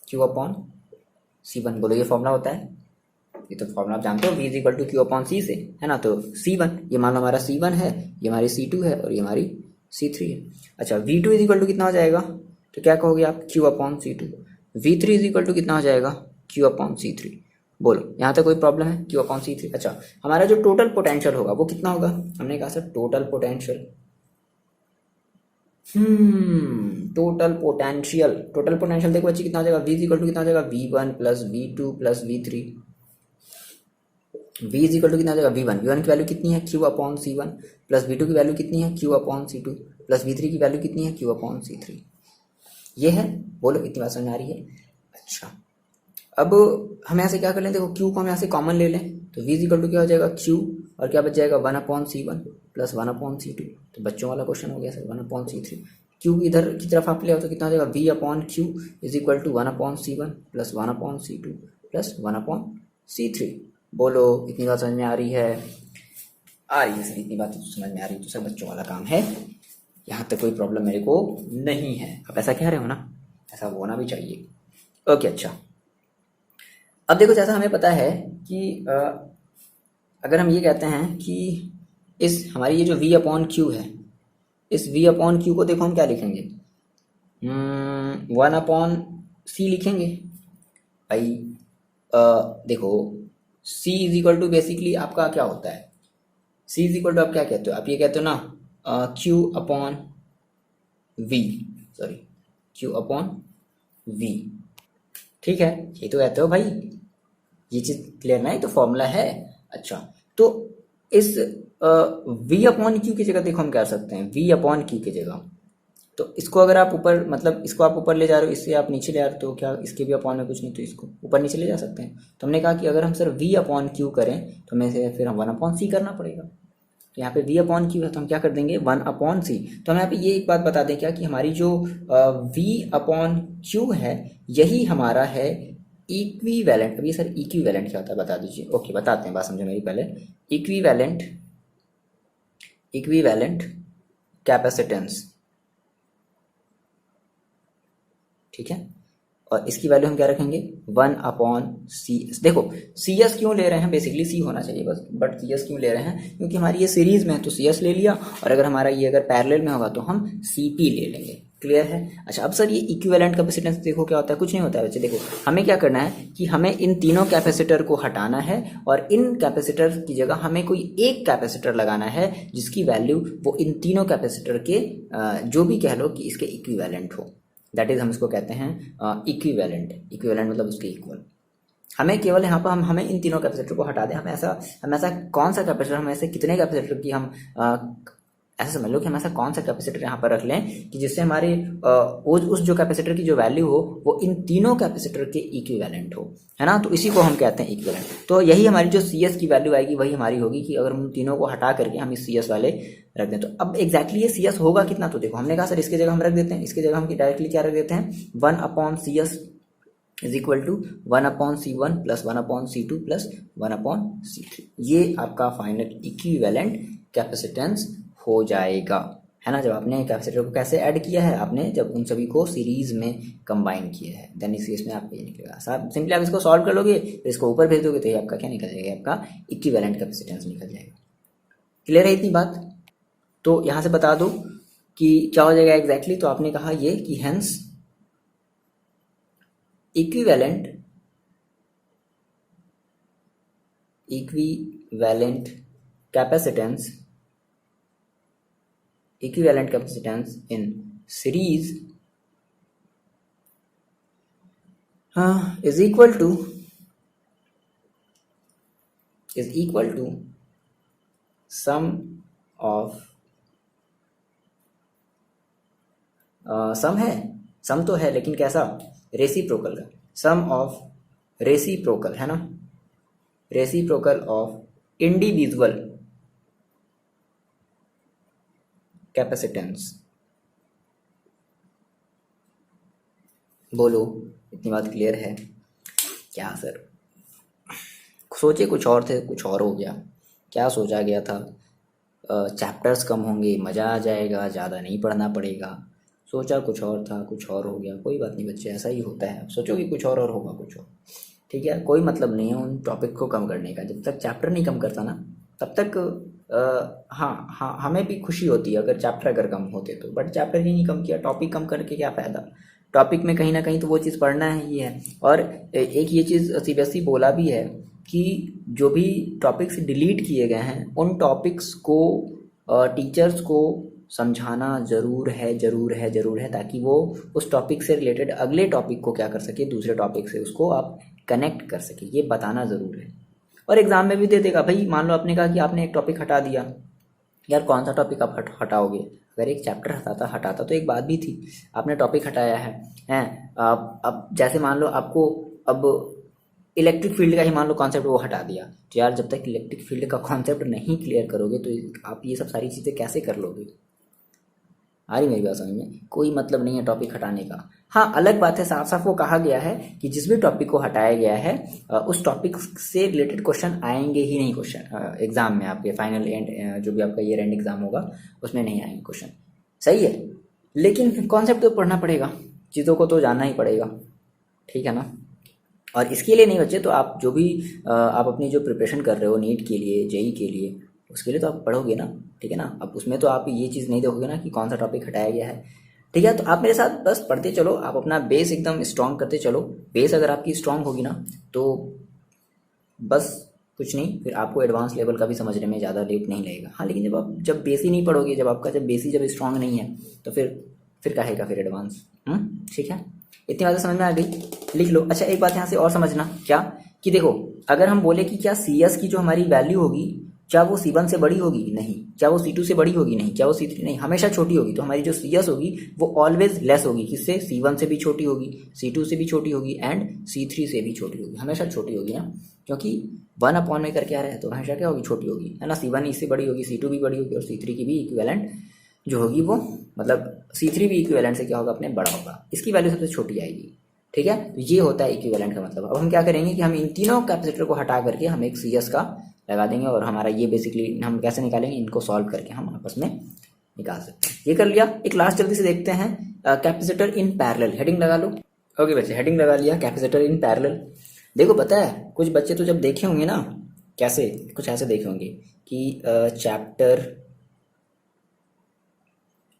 Q अपॉन C1, बोलो ये फॉर्मूला होता है, ये तो फॉर्मूला आप जानते हो, V is equal to Q upon C से, है ना, तो C1, ये मान लो हमारा C1 है, ये हमारी C2 है और ये हमारी C3 है। अच्छा V2 इज इक्वल टू कितना हो जाएगा, तो क्या कहोगे आप, Q upon C2, V3 is equal to कितना हो जाएगा, Q अपॉन C3, बोलो यहाँ तक कोई प्रॉब्लम है, Q अपॉन C3। अच्छा हमारा जो टोटल पोटेंशियल होगा वो कितना होगा, हमने कहा सर टोटल पोटेंशियल देखो बच्चे कितना हो जाएगा, V इज इक्वल टू कितना हो जाएगा, V1 plus V2 plus V3, V is equal to कितना हो जाएगा, V1 की वैल्यू कितनी है, Q upon C1, plus V2 की वैल्यू कितनी है, Q upon C2, plus V3 की वैल्यू कितनी है, Q अपॉन C3। ये है, बोलो इतनी बात समझ आ रही है। अच्छा अब हम यहाँ से क्या कर लें, देखो Q को हम यहाँ से कॉमन ले लें, तो V इज इक्वल टू क्या हो जाएगा, Q और क्या बच जाएगा 1 upon C1 plus 1 upon C2, तो बच्चों वाला क्वेश्चन हो गया सर 1 अपॉन C3। Q इधर की तरफ आप ले आओ तो कितना हो जाएगा, V upon Q is equal to 1 upon C1 plus 1 upon C2 plus 1/C3। बोलो इतनी बात समझ में आ रही है? आ रही है सर, इतनी बात तो समझ में आ रही है, तो सब बच्चों वाला काम है, यहाँ तक कोई प्रॉब्लम मेरे को नहीं है। आप ऐसा कह रहे हो ना, ऐसा होना भी चाहिए। ओके अच्छा, अब देखो जैसा हमें पता है कि अगर हम ये कहते हैं कि इस हमारी ये जो V/Q है, इस V/Q को देखो हम क्या लिखेंगे, 1/C लिखेंगे भाई। देखो C is equal to basically आपका क्या होता है, C इज इक्वल टू आप क्या कहते हो, आप ये कहते हो ना Q/V, सॉरी Q/V, ठीक है, ये तो कहते हो भाई, ये चीज क्लियर ना, ये तो फॉर्मूला है। अच्छा, तो इस V/Q की जगह देखो हम क्या कर सकते हैं, V/Q की जगह, तो इसको अगर आप ऊपर, मतलब इसको आप ऊपर ले जा रहे हो, इससे आप नीचे ले आ रहे हो, तो क्या इसके भी अपॉन में कुछ नहीं, तो इसको ऊपर नीचे ले जा सकते हैं। तो हमने कहा कि अगर हम सिर्फ V/Q करें तो हमें से फिर हम 1/C करना पड़ेगा। तो यहाँ पे V/Q है तो हम क्या कर देंगे 1/C। तो हम यहाँ पे ये एक बात बता दें क्या, कि हमारी जो V/Q है यही हमारा है इक्विवेलेंट। अब ये सर इक्विवेलेंट क्या होता है बता दीजिए। ओके बताते हैं, बात समझो मेरी पहले। इक्विवेलेंट कैपेसिटेंस, ठीक है, और इसकी वैल्यू हम क्या रखेंगे 1/CS। देखो CS क्यों ले रहे हैं, बेसिकली C होना चाहिए बस, बट CS क्यों ले रहे हैं, क्योंकि हमारी ये सीरीज में है तो CS ले लिया, और अगर हमारा ये अगर पैरेलल में होगा तो हम CP ले लेंगे। क्लियर है? अच्छा, अब सर ये इक्विवेलेंट कैपेसिटेंस देखो क्या होता है, कुछ नहीं होता है बच्चे। देखो हमें क्या करना है कि हमें इन तीनों कैपेसिटर को हटाना है, और इन कैपेसिटर की जगह हमें कोई एक कैपेसिटर लगाना है जिसकी वैल्यू वो इन तीनों कैपेसिटर के जो भी कह लो कि इसके इक्विवेलेंट हो। दैट इज हम इसको कहते हैं इक्विवेलेंट। इक्विवेलेंट मतलब उसके इक्वल। हमें केवल यहाँ पर हमें इन तीनों कैपेसिटर को हटा दें। हम ऐसा कौन सा कैपेसिटर, हम ऐसे कितने कैपेसिटर की हम ऐसा समझ लो कि हम ऐसा कौन सा कैपेसिटर यहाँ पर रख लें कि जिससे हमारे उस जो कैपेसिटर की जो वैल्यू हो वो इन तीनों कैपेसिटर के इक्विवेलेंट हो, है ना। तो इसी को हम कहते हैं इक्विवेलेंट। तो यही हमारी जो CS की वैल्यू आएगी वही हमारी होगी कि अगर हम तीनों को हटा करके हम इस CS वाले रख दें। तो अब एग्जैक्टली ये CS होगा कितना, तो देखो हमने कहा सर इसकी जगह हम रख देते हैं, इसकी जगह हम डायरेक्टली क्या रख देते हैं 1/CS is equal to 1/C1 plus 1/C2 plus 1/C3। ये आपका फाइनल इक्विवेलेंट कैपेसिटेंस हो जाएगा, है ना। जब आपने कैपेसिटर को कैसे ऐड किया है, आपने जब उन सभी को सीरीज में कंबाइन किया है, देन इस केस में आपका ये निकलेगा। साहब सिंपली आप इसको सॉल्व कर लोगे, फिर इसको ऊपर भेज दोगे तो ये आपका क्या निकल जाएगा, आपका इक्विवेलेंट कैपेसिटेंस निकल जाएगा। क्लियर है इतनी बात? तो यहाँ से बता दो कि क्या हो जाएगा एग्जैक्टली। तो आपने कहा ये कि hence equivalent capacitance in series is equal to sum of सम तो है लेकिन कैसा, रेसिप्रोकल का, सम ऑफ रेसिप्रोकल, है ना, रेसिप्रोकल ऑफ इंडिविजुअल कैपेसिटेंस। बोलो इतनी बात क्लियर है क्या सर? सोचे कुछ और थे, कुछ और हो गया। क्या सोचा गया था चैप्टर्स कम होंगे, मज़ा आ जाएगा, ज़्यादा नहीं पढ़ना पड़ेगा। सोचा कुछ और था, कुछ और हो गया। कोई बात नहीं बच्चे, ऐसा ही होता है। सोचोगे कुछ और होगा कुछ और, ठीक है। कोई मतलब नहीं है उन टॉपिक को कम करने का। जब तक चैप्टर नहीं कम करता ना तब तक हाँ हमें भी खुशी होती है अगर चैप्टर कम होते तो, बट चैप्टर ही नहीं कम किया, टॉपिक कम करके क्या फ़ायदा। टॉपिक में कहीं ना कहीं तो वो चीज़ पढ़ना है ही है। और एक ये चीज़ CBSE बोला भी है कि जो भी टॉपिक्स डिलीट किए गए हैं उन टॉपिक्स को टीचर्स को समझाना ज़रूर है, ताकि वो उस टॉपिक से रिलेटेड अगले टॉपिक को क्या कर सके, दूसरे टॉपिक से उसको आप कनेक्ट कर सके, ये बताना ज़रूर है। और एग्ज़ाम में भी दे देगा भाई। मान लो आपने कहा कि आपने एक टॉपिक हटा दिया, यार कौन सा टॉपिक आप हटाओगे? अगर एक चैप्टर हटाता तो एक बात भी थी। आपने टॉपिक हटाया है हैं, अब जैसे मान लो आपको अब इलेक्ट्रिक फील्ड का ही मान लो कॉन्सेप्ट वो हटा दिया, तो यार जब तक इलेक्ट्रिक फील्ड का कॉन्सेप्ट नहीं क्लियर करोगे तो आप ये सब सारी चीज़ें कैसे कर लोगे? आ रही मेरी बात समझ में? कोई मतलब नहीं है टॉपिक हटाने का। हाँ, अलग बात है, साफ साफ वो कहा गया है कि जिस भी टॉपिक को हटाया गया है उस टॉपिक से रिलेटेड क्वेश्चन आएंगे ही नहीं, क्वेश्चन एग्जाम में आपके फाइनल एंड जो भी आपका ईयर एंड एग्जाम होगा उसमें नहीं आएंगे क्वेश्चन। सही है, लेकिन कॉन्सेप्ट तो पढ़ना पड़ेगा, चीज़ों को तो जानना ही पड़ेगा, ठीक है ना। और इसके लिए नहीं बच्चे, तो आप जो भी आप अपनी जो प्रिपरेशन कर रहे हो नीट के लिए, जेई के लिए, उसके लिए तो आप पढ़ोगे ना, ठीक है ना। अब उसमें तो आप ये चीज़ नहीं देखोगे ना कि कौन सा टॉपिक हटाया गया है, ठीक है। तो आप मेरे साथ बस पढ़ते चलो, आप अपना बेस एकदम स्ट्रांग करते चलो। बेस अगर आपकी स्ट्रांग होगी ना तो बस कुछ नहीं, फिर आपको एडवांस लेवल का भी समझने में ज़्यादा लेट नहीं लगेगा। हाँ, लेकिन जब बेस ही नहीं पढ़ोगे, जब बेस ही जब स्ट्रांग नहीं है तो फिर कहेगा फिर एडवांस। ठीक है, इतनी बातें समझ में आ गई, लिख लो। अच्छा, एक बात यहाँ से और समझना, क्या कि देखो, अगर हम बोले कि क्या सी एस की जो हमारी वैल्यू होगी, क्या वो C1 से बड़ी होगी? नहीं। क्या वो C2 से बड़ी होगी? नहीं। क्या वो C3? नहीं, हमेशा छोटी होगी। तो हमारी जो सी एस होगी वो ऑलवेज लेस होगी, किससे? C1 से भी छोटी होगी, C2 से भी छोटी होगी एंड C3 से भी छोटी होगी, हमेशा छोटी होगी ना, क्योंकि 1 में करके आ रहा है तो हमेशा क्या होगी? छोटी होगी, है ना। C1 इससे बड़ी होगी, C2 भी बड़ी होगी और C3 की भी इक्विवेलेंट जो होगी वो, मतलब C3 भी इक्विवेलेंट से क्या होगा? अपने बड़ा होगा, इसकी वैल्यू सबसे छोटी आएगी, ठीक है। तो ये होता है इक्विवेलेंट का मतलब। अब हम क्या करेंगे कि हम इन तीनों कैपेसिटर को हटा करके हम एक CS का लगा देंगे और हमारा ये बेसिकली हम कैसे निकालेंगे, इनको सॉल्व करके हम आपस में निकाल सकते हैं। ये कर लिया। एक लास्ट जल्दी से देखते हैं, कैपेसिटर इन पैरेलल, हेडिंग लगा लो। ओके बच्चे, हेडिंग लगा लिया, कैपेसिटर इन पैरेलल। देखो पता है, कुछ बच्चे तो जब देखे होंगे ना, कैसे कुछ ऐसे देखे होंगे कि चैप्टर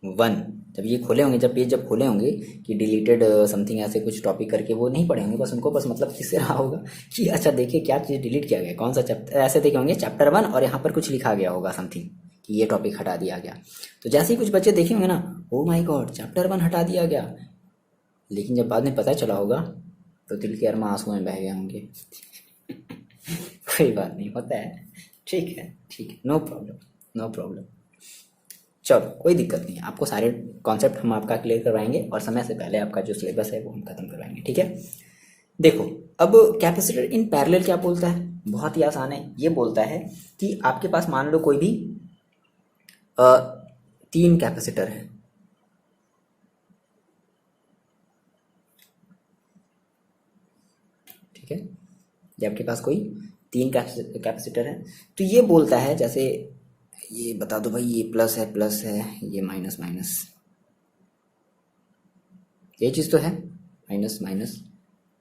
1 जब ये खोले होंगे, जब पेज जब खोले होंगे कि डिलीटेड समथिंग ऐसे कुछ टॉपिक करके, वो नहीं पढ़े होंगे, बस उनको बस मतलब किससे रहा होगा कि अच्छा देखिए क्या चीज़ डिलीट किया गया, कौन सा चैप्टर, ऐसे देखे होंगे चैप्टर 1 और यहाँ पर कुछ लिखा गया होगा समथिंग कि ये टॉपिक हटा दिया गया। तो जैसे ही कुछ बच्चे देखे होंगे ना, ओ माय गॉड चैप्टर 1 हटा दिया गया, लेकिन जब बाद में पता चला होगा तो दिल के अरमा आंसू में बह गए होंगे। कोई बात नहीं, होता है, ठीक है, ठीक है, नो प्रॉब्लम, नो प्रॉब्लम। चलो कोई दिक्कत नहीं है, आपको सारे कॉन्सेप्ट हम आपका क्लियर करवाएंगे और समय से पहले आपका जो सिलेबस है वो हम खत्म करवाएंगे, ठीक है। देखो, अब कैपेसिटर इन पैरेलल क्या बोलता है? बहुत ही आसान है, ये बोलता है कि आपके पास मान लो कोई भी 3 कैपेसिटर है, ठीक है, ये आपके पास कोई 3 कैपेसिटर है, तो ये बोलता है, जैसे ये बता दो भाई, ये प्लस है, ये माइनस माइनस, ये चीज़ तो है, minus minus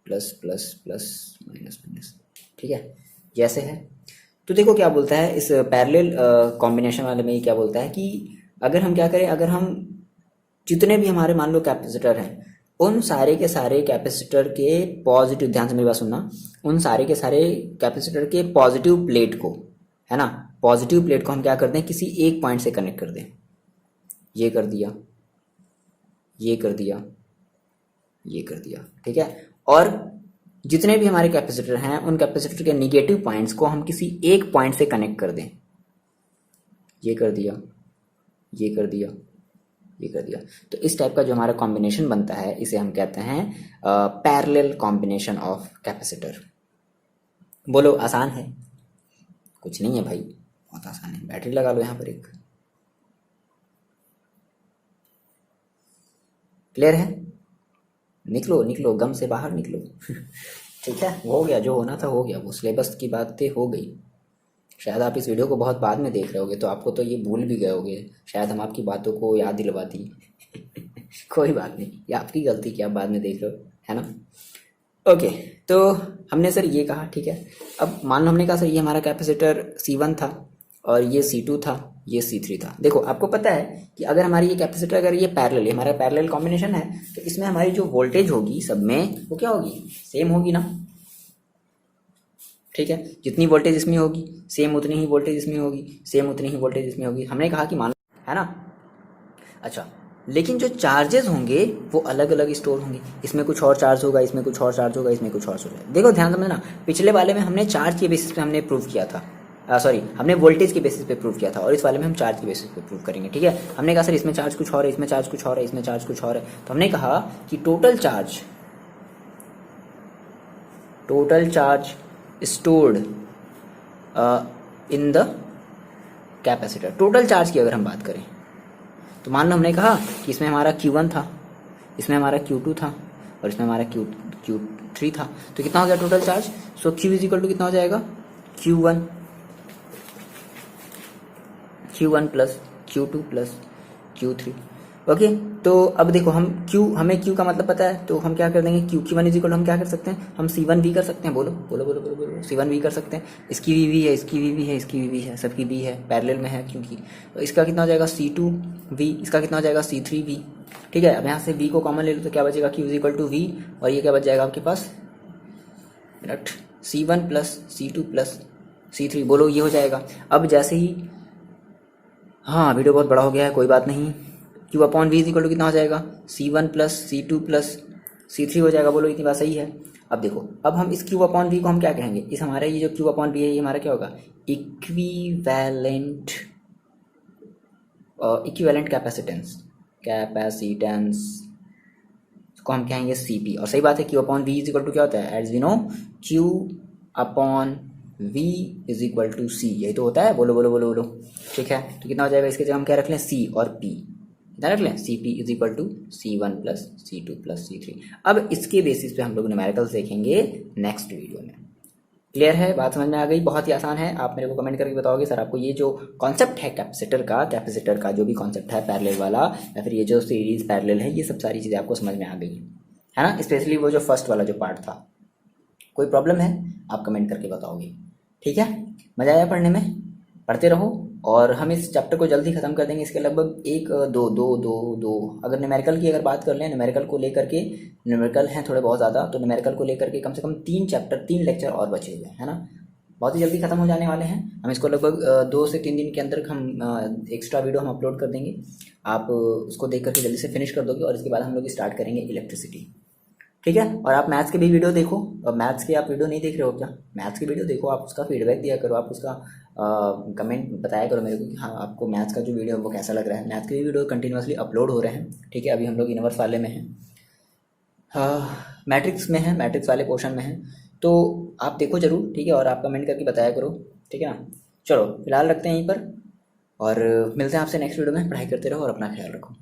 plus plus plus minus minus, ठीक है, जैसे है। तो देखो क्या बोलता है इस पैरेलल कॉम्बिनेशन वाले में, ये क्या बोलता है कि अगर हम क्या करें, अगर हम जितने भी हमारे मान लो कैपेसिटर हैं, उन सारे के सारे कैपेसिटर के पॉजिटिव, ध्यान से मेरी बात सुनना, उन सारे के सारे कैपेसिटर के पॉजिटिव प्लेट को, है ना, पॉजिटिव प्लेट को हम क्या कर दें, किसी एक पॉइंट से कनेक्ट कर दें। ये कर दिया, ये कर दिया, ये कर दिया, ठीक है। और जितने भी हमारे कैपेसिटर हैं, उन कैपेसिटर के निगेटिव पॉइंट्स को हम किसी एक पॉइंट से कनेक्ट कर दें। ये कर दिया, ये कर दिया, ये कर दिया। तो इस टाइप का जो हमारा कॉम्बिनेशन बनता है, इसे हम कहते हैं पैरेलल कॉम्बिनेशन ऑफ कैपेसिटर। बोलो आसान है? कुछ नहीं है भाई, बहुत आसान है। बैटरी लगा लो यहाँ पर एक, क्लियर है? निकलो निकलो, गम से बाहर निकलो। ठीक है, हो गया, जो होना था हो गया, वो सिलेबस की बातें हो गई। शायद आप इस वीडियो को बहुत बाद में देख रहे होगे, तो आपको तो ये भूल भी गए होगे, शायद हम आपकी बातों को याद दिलवा दी। कोई बात नहीं, ये आपकी गलती कि आप बाद में देख रहे हो, है ना। ओके, तो हमने सर ये कहा, ठीक है। अब मान लो हमने कहा सर ये हमारा कैपेसिटर C1 था और ये C2 था, ये C3 था। देखो आपको पता है कि अगर हमारी ये कैपेसिटर, अगर ये पैरेलल, ये हमारा पैरेलल कॉम्बिनेशन है, तो इसमें हमारी जो वोल्टेज होगी सब में वो क्या होगी? सेम होगी ना, ठीक है। जितनी वोल्टेज इसमें होगी सेम उतनी ही वोल्टेज इसमें होगी, सेम उतनी ही वोल्टेज इसमें होगी। हमने कहा कि मान, है ना। अच्छा, लेकिन जो चार्जेस होंगे वो अलग अलग स्टोर होंगे, इसमें कुछ और चार्ज होगा, इसमें कुछ और चार्ज होगा, इसमें कुछ और होगा। देखो ध्यान समझना, पिछले वाले में हमने चार्ज के बेसिस पे हमने प्रूव किया था, सॉरी हमने वोल्टेज के बेसिस पे प्रूव किया था, और इस वाले में हम चार्ज के बेसिस पे प्रूव करेंगे, ठीक है। हमने कहा सर इसमें चार्ज कुछ और है, इसमें चार्ज कुछ और है, इसमें चार्ज कुछ और है, तो हमने कहा कि total charge stored in the capacitor, total charge की अगर हम बात करें तो मान लो हमने कहा कि इसमें हमारा Q1 था, इसमें हमारा Q2 था और इसमें हमारा Q3 था, तो कितना हो गया total charge? So Q is equal to कितना हो जाएगा? Q1 plus Q2 plus Q3। Okay, तो अब देखो हमें Q का मतलब पता है, तो हम क्या कर देंगे? Q1 इज इक्वल हम क्या कर सकते हैं? हम C1 भी कर सकते हैं। बोलो बोलो बोलो बोलो बोलो, C1 भी कर सकते हैं। इसकी भी है, इसकी भी है, इसकी भी है, सबकी भी है, पैरेलल में है क्योंकि। तो इसका कितना हो जाएगा? C2V, इसका कितना हो जाएगा? C3V। ठीक है, अब यहाँ से V को कॉमन ले लो तो क्या बचेगा? Q is equal to V, और ये क्या बच जाएगा आपके पास? Minute, C1 plus C2 plus C3। बोलो, ये हो जाएगा। अब जैसे ही, हाँ वीडियो बहुत बड़ा हो गया है, कोई बात नहीं। Q upon V is equal to कितना हो जाएगा? C1 plus C2 plus C3 हो जाएगा। बोलो, इतनी बात सही है? अब देखो, अब हम इस Q अपॉन V को हम क्या कहेंगे? इस हमारा ये जो Q अपॉन V है, ये हमारा क्या होगा? इक्विवेलेंट कैपेसिटेंस को हम कहेंगे CP। और सही बात है, Q upon V is equal to क्या होता है? As we know, Q upon V is equal to C, यही तो होता है। बोलो बोलो बोलो बोलो। ठीक है, तो कितना हो जाएगा? इसके जगह हम क्या रख लें? C और P, कितना रख लें? CP is equal to C1 plus C2 plus C3। अब इसके बेसिस पे हम लोग न्यूमेरिकल्स देखेंगे नेक्स्ट वीडियो में। क्लियर है? बात समझ में आ गई? बहुत ही आसान है। आप मेरे को कमेंट करके बताओगे सर आपको ये जो कॉन्सेप्ट है कैपेसिटर का जो भी कॉन्सेप्ट है पैरेलल वाला, या फिर ये जो सीरीज पैरेलल है, ये सब सारी चीज़ें आपको समझ में आ गई है ना? स्पेशली वो जो फर्स्ट वाला जो पार्ट था। कोई प्रॉब्लम है आप कमेंट करके बताओगे। ठीक है, मज़ा आया पढ़ने में? पढ़ते रहो, और हम इस चैप्टर को जल्दी ख़त्म कर देंगे। इसके लगभग एक दो दो दो दो अगर न्यूमेरिकल की अगर बात कर लें, न्यूमेरिकल को लेकर के, न्यूमेरिकल हैं थोड़े बहुत ज़्यादा, तो न्यूमेरिकल को लेकर के कम से कम 3 लेक्चर और बचे हुए हैं, है ना? बहुत ही जल्दी ख़त्म हो जाने वाले हैं। हम इसको लगभग 2 से 3 दिन के अंदर हम एक्स्ट्रा वीडियो हम अपलोड कर देंगे। आप उसको देख करके जल्दी से फिनिश कर दोगे, और इसके बाद हम लोग स्टार्ट करेंगे इलेक्ट्रिसिटी। ठीक है, और आप मैथ्स के भी वीडियो देखो। और मैथ्स के आप वीडियो नहीं देख रहे हो क्या? मैथ्स के वीडियो देखो, आप उसका फीडबैक दिया करो, आप उसका कमेंट बताया करो मेरे को कि हाँ आपको मैथ्स का जो वीडियो है वो कैसा लग रहा है। मैथ्स के भी वीडियो कंटिन्यूसली अपलोड हो रहे हैं। ठीक है, अभी हम लोग यूनिवर्स वाले में हैं, मैट्रिक्स में है, मैट्रिक्स वाले पोर्शन में है, तो आप देखो ज़रूर। ठीक है, और आप कमेंट करके बताया करो। ठीक है ना? चलो फिलहाल रखते हैं यहीं पर, और मिलते हैं आपसे नेक्स्ट वीडियो में। पढ़ाई करते रहो और अपना ख्याल रखो।